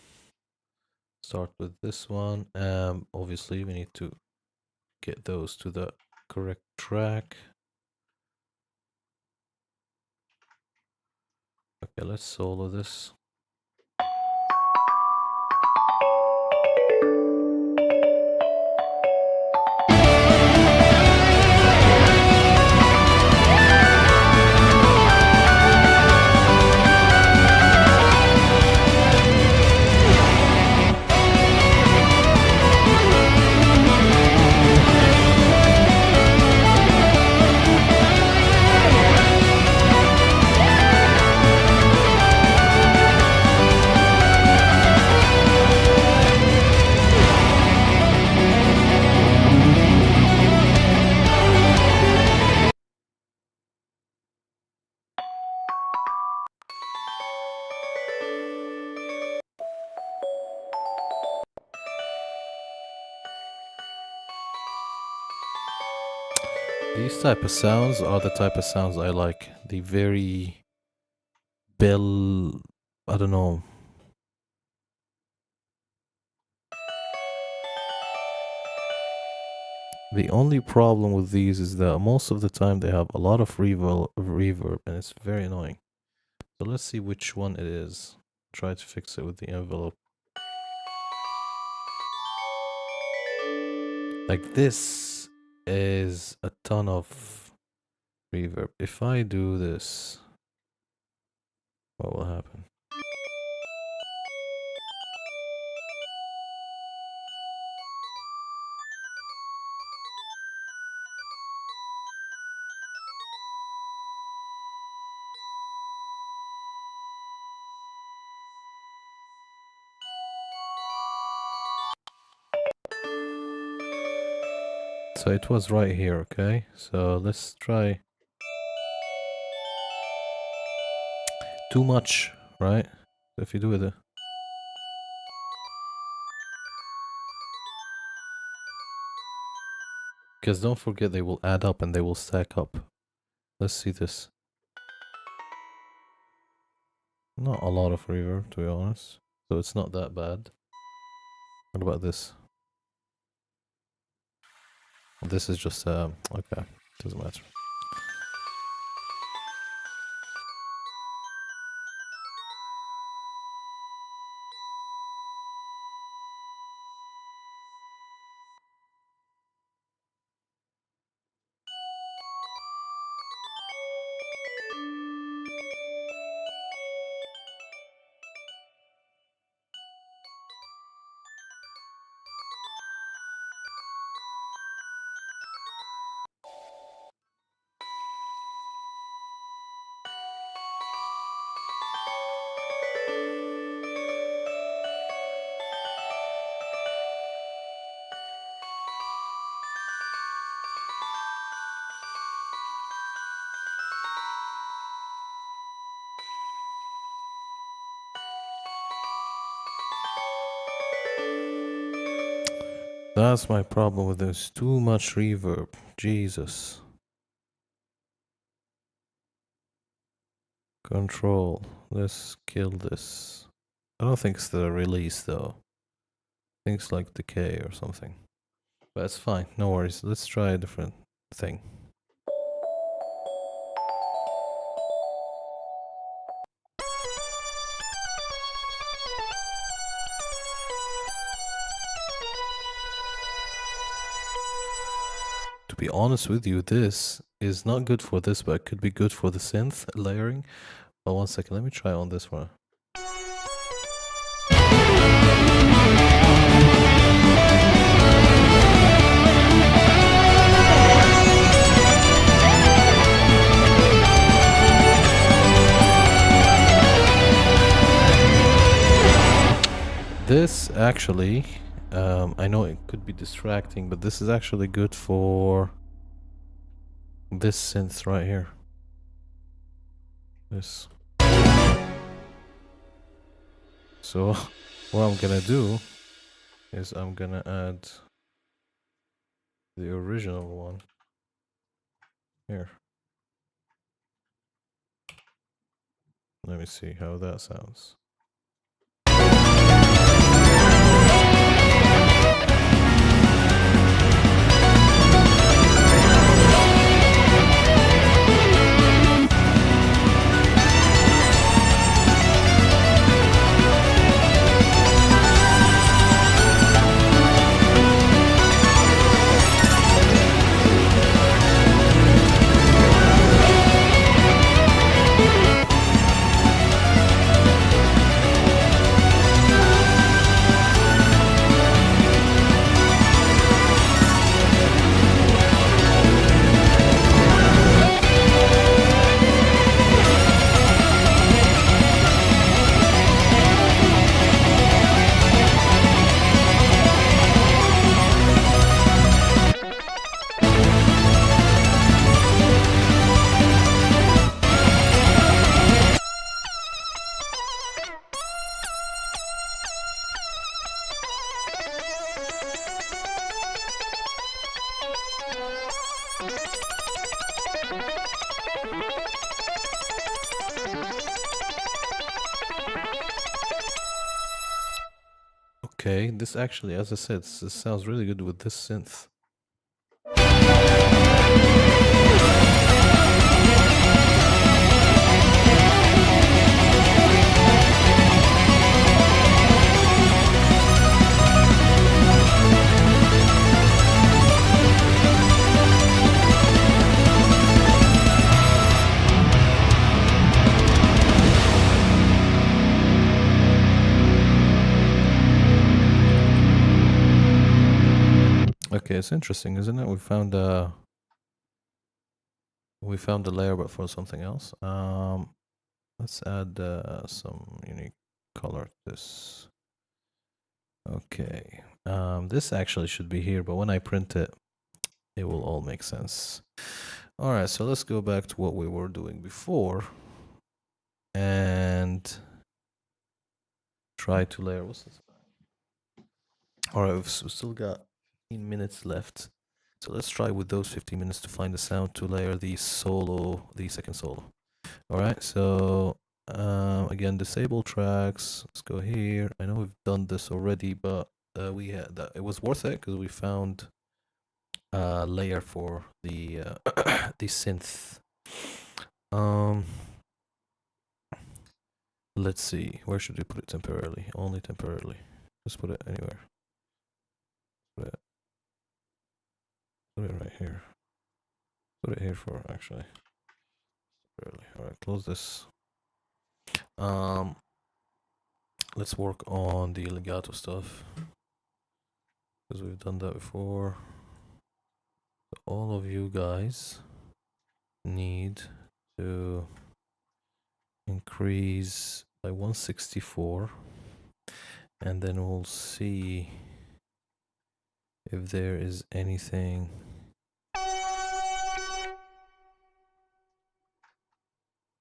Start with this one. Obviously we need to get those to the correct track. Okay, let's solo this. These type of sounds are the type of sounds I like. The very bell, I don't know. The only problem with these is that most of the time they have a lot of reverb and it's very annoying. So let's see which one it is. Try to fix it with the envelope. Like this is a ton of reverb. If I do this, what will happen? So it was right here, okay? So let's try. Too much, right? So if you do it, because don't forget they will add up and they will stack up. Let's see this. Not a lot of reverb, to be honest. So it's not that bad. What about this? This is just, okay, doesn't matter. That's my problem with this. Too much reverb. Jesus. Control. Let's kill this. I don't think it's the release though. I think it's like decay or something. But it's fine. No worries. Let's try a different thing. To be honest with you, this is not good for this, but it could be good for the synth layering. But one second, let me try on this one. This actually, I know it could be distracting, but this is actually good for this synth right here. This. So what I'm gonna do is I'm gonna add the original one here. Let me see how that sounds. Okay, this actually, as I said, this sounds really good with this synth. Okay, it's interesting, isn't it? We found a layer, but for something else. Let's add some unique color to this. Okay. This actually should be here, but when I print it, it will all make sense. All right, so let's go back to what we were doing before and try to layer. What's this? All right, we've still got 15 minutes left. So let's try with those 15 minutes to find the sound to layer the second solo. All right, so again, disable tracks. Let's go here. I know we've done this already, but we had that. It was worth it because we found a layer for the the synth. Let's see. Where should we put it temporarily? Only temporarily. Just put it anywhere. Put it right here. Put it here for actually. All right, close this. Let's work on the legato stuff because we've done that before. All of you guys need to increase by 164, and then we'll see if there is anything.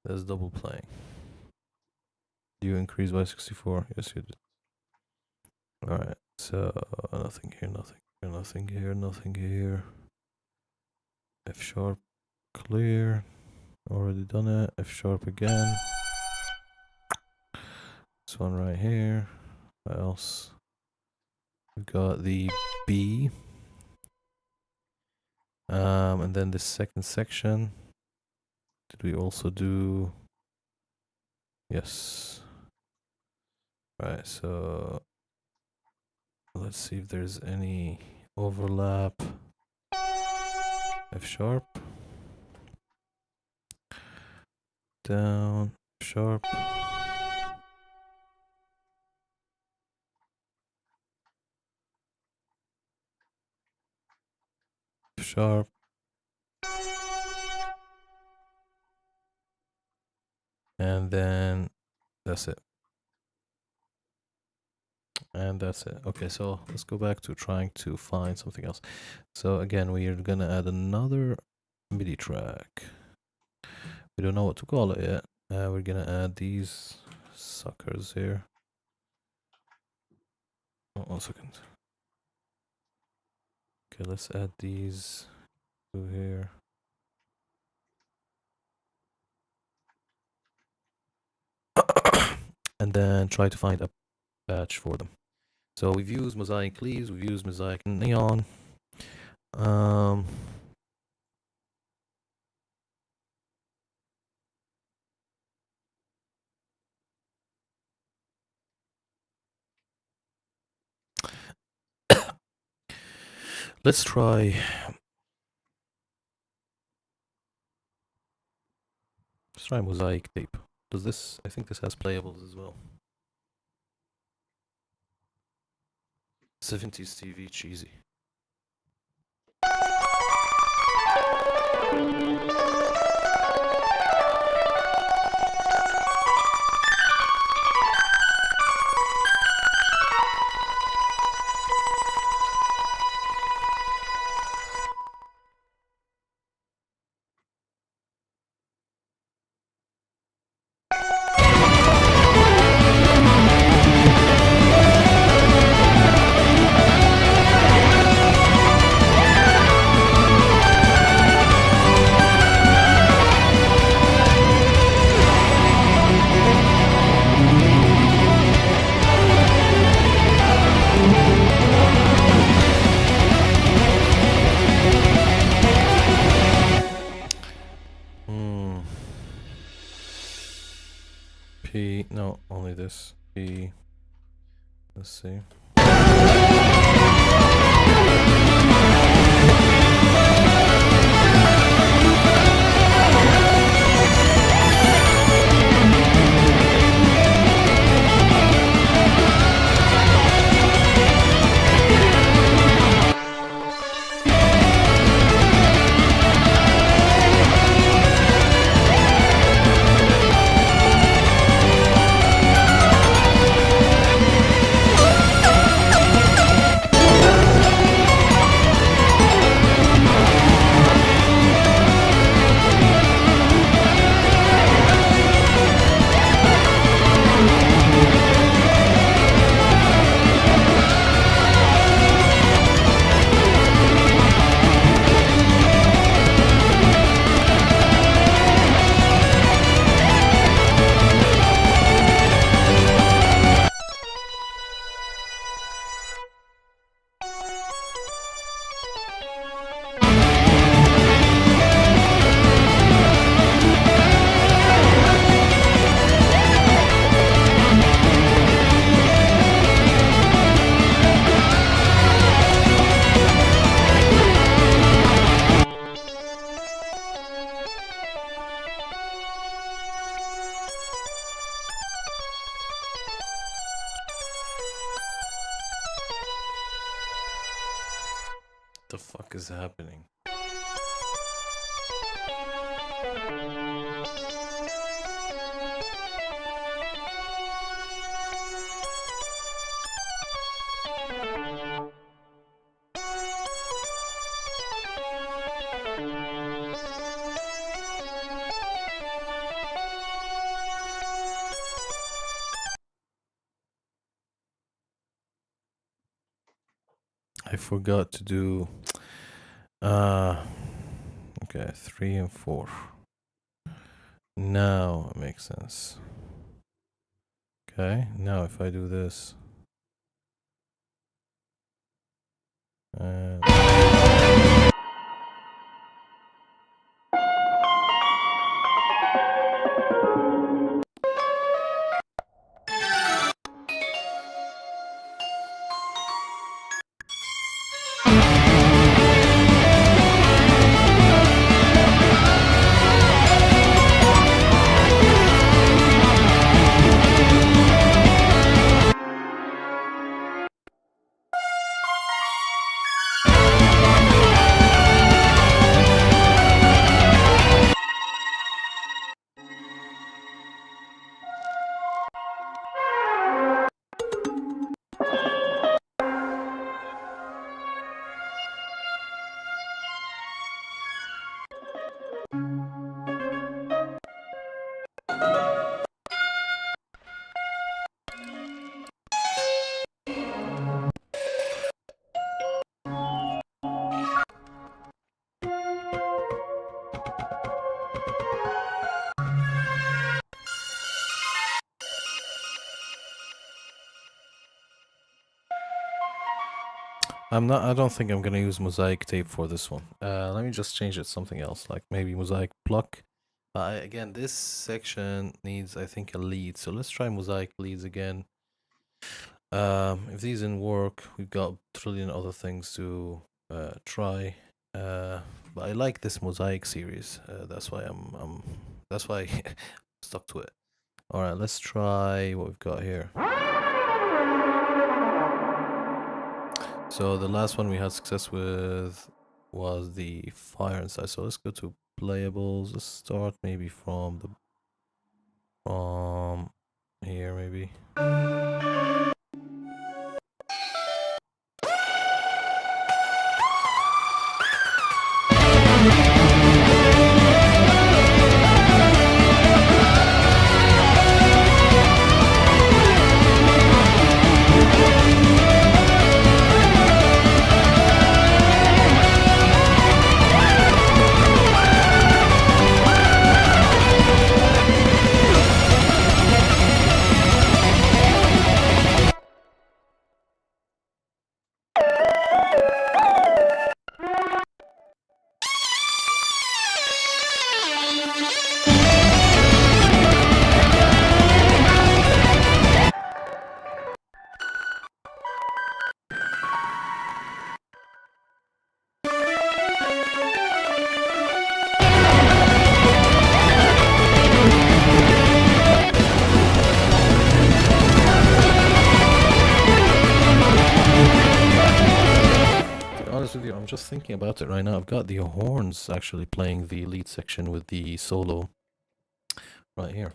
That's double playing. Do you increase by 64? Yes, you did. All right, so nothing here, nothing here, nothing here, nothing here. F sharp, clear. Already done it. F sharp again. This one right here. What else? We've got the B. And then the second section. Did we also do? Yes. Right, so let's see if there's any overlap. F sharp. Down, F sharp. F sharp. And then that's it. And that's it. Okay, so let's go back to trying to find something else. So again, we are gonna add another MIDI track. We don't know what to call it yet. We're gonna add these suckers here. Oh, 1 second. Okay, let's add these to here. And then try to find a patch for them. So we've used Mosaic Leaves, we've used Mosaic Neon. Let's try. Let's try Mosaic Tape. Does this? I think this has playables as well. 70s TV cheesy. this be? Let's see. The fuck is happening? I forgot to do okay, 3 and 4. Now it makes sense. Okay, now if I do this and I don't think I'm gonna use mosaic tape for this one. Let me just change it to something else, like maybe mosaic pluck. Again, this section needs, I think, a lead. So let's try mosaic leads again. If these didn't work, we've got a trillion other things to try. But I like this mosaic series. That's why that's why I stuck to it. All right, let's try what we've got here. So the last one we had success with was the fire inside. So let's go to playables. Let's start maybe from here maybe. with you, I'm just thinking about it right now. I've got the horns actually playing the lead section with the solo right here.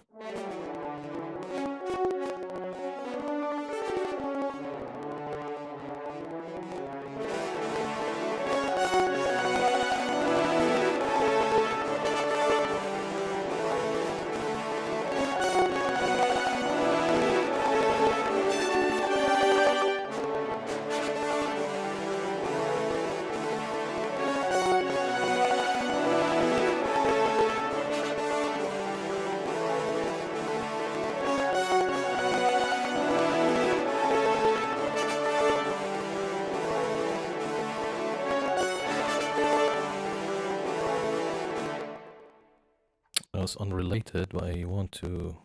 That was unrelated, but I want to.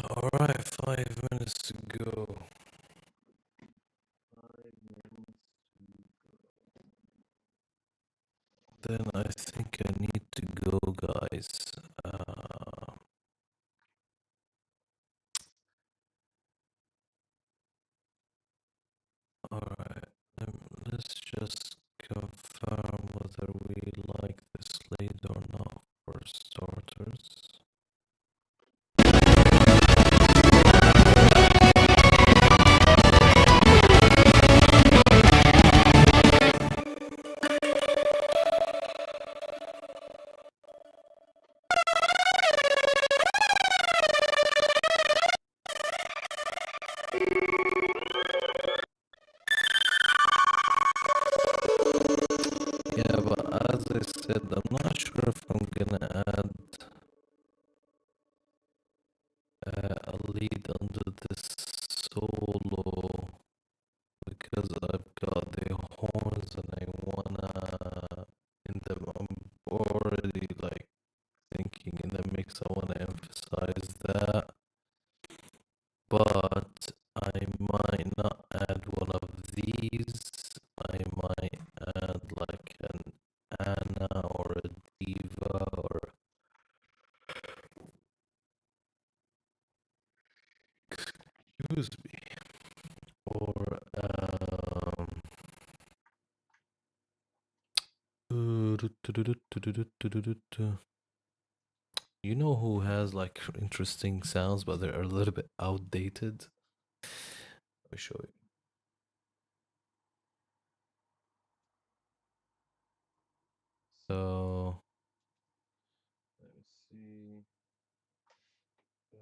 All right, 5 minutes to go. 5 minutes. Then I think I need to go, guys. All right, let's just confirm whether we like this lead or not for starters. Yeah, but as I said, I'm not sure if I'm gonna add a lead under this solo because I've got the horns and I wanna in the I'm already like thinking in the mix I wanna emphasize that, but I might not add one of these. I might add like an Anna or a Diva or excuse me or you know who has like interesting sounds, but they're a little bit outdated? Let me show you. So let me see. Yes,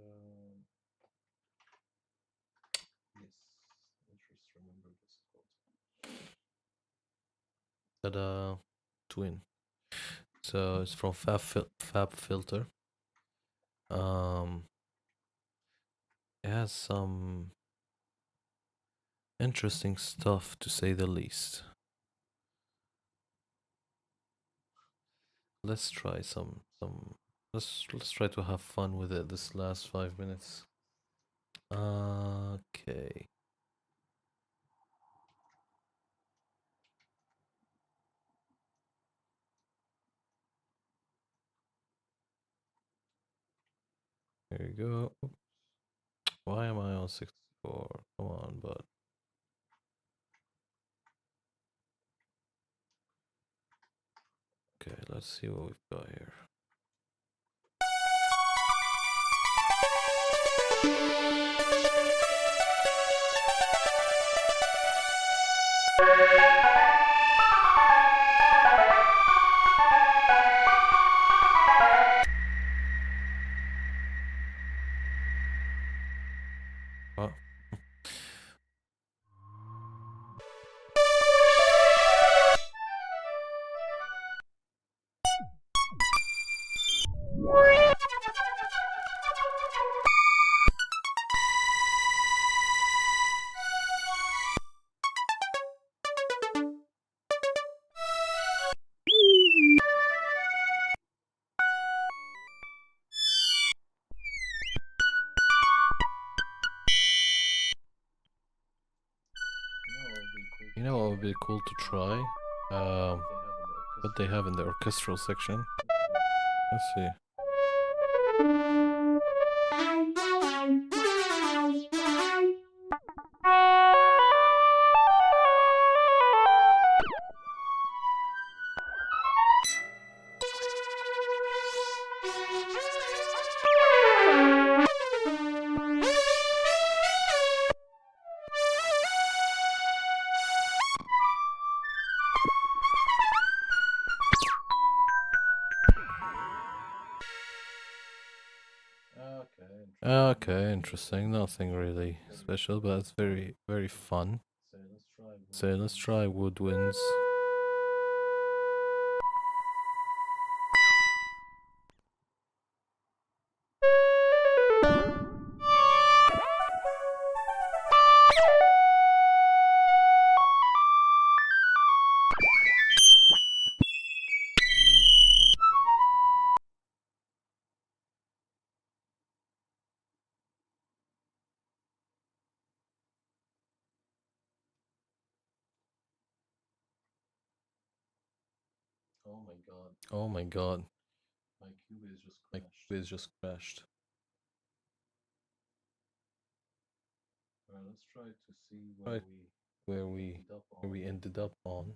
let me just remember this quote. Ta-da! Twin. So it's from Fab Filter. Um, it has some interesting stuff to say the least. Let's try some. Let's try to have fun with it this last 5 minutes. Okay. Here you go. Why am I on 64? Come on, but okay, let's see what we've got here. Oh. You know what would be cool to try? What they have in the orchestral section. Let's see. Okay, interesting. Nothing really special, but it's very, very fun. So let's try woodwinds. Oh my god. My Cubase just crashed. Right where we ended up on.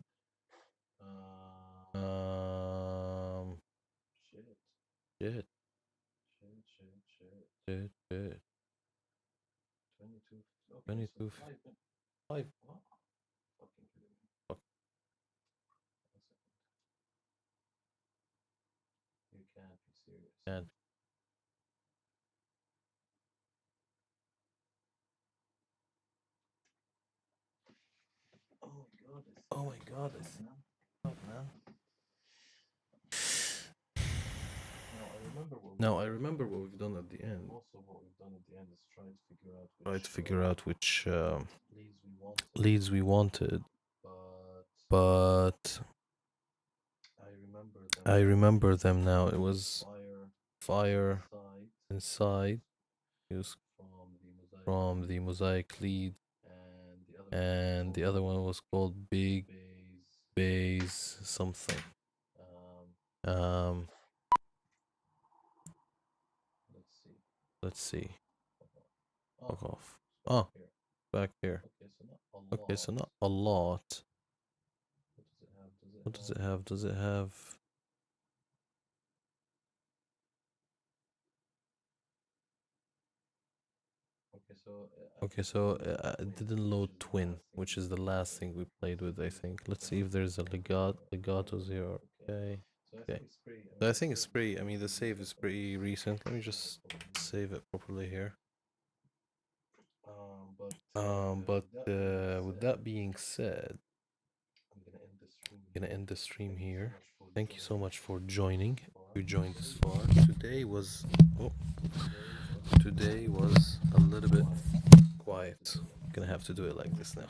Shit. Shit. Shit. 22. 5. Fuck. Can't. Oh my god, I think. Oh, man. Now I remember what we've done at the end. Try to figure out which leads we wanted, but I remember them now. It was fire inside. It was from the mosaic lead, and the other one was called Big Bass something. Um, let's see. Fuck off. Oh, back here. Okay, so not a lot. What does it have? Does it have? Okay, so it didn't load twin, which is the last thing we played with, I think. Let's see if there's a legato's here. Okay. Okay. So I think it's pretty, I mean, the save is pretty recent. Let me just save it properly here. But with that being said, gonna end the stream here. Thank you so much for joining. You joined this far. Oh, today was a little bit quiet. Gonna have to do it like this now.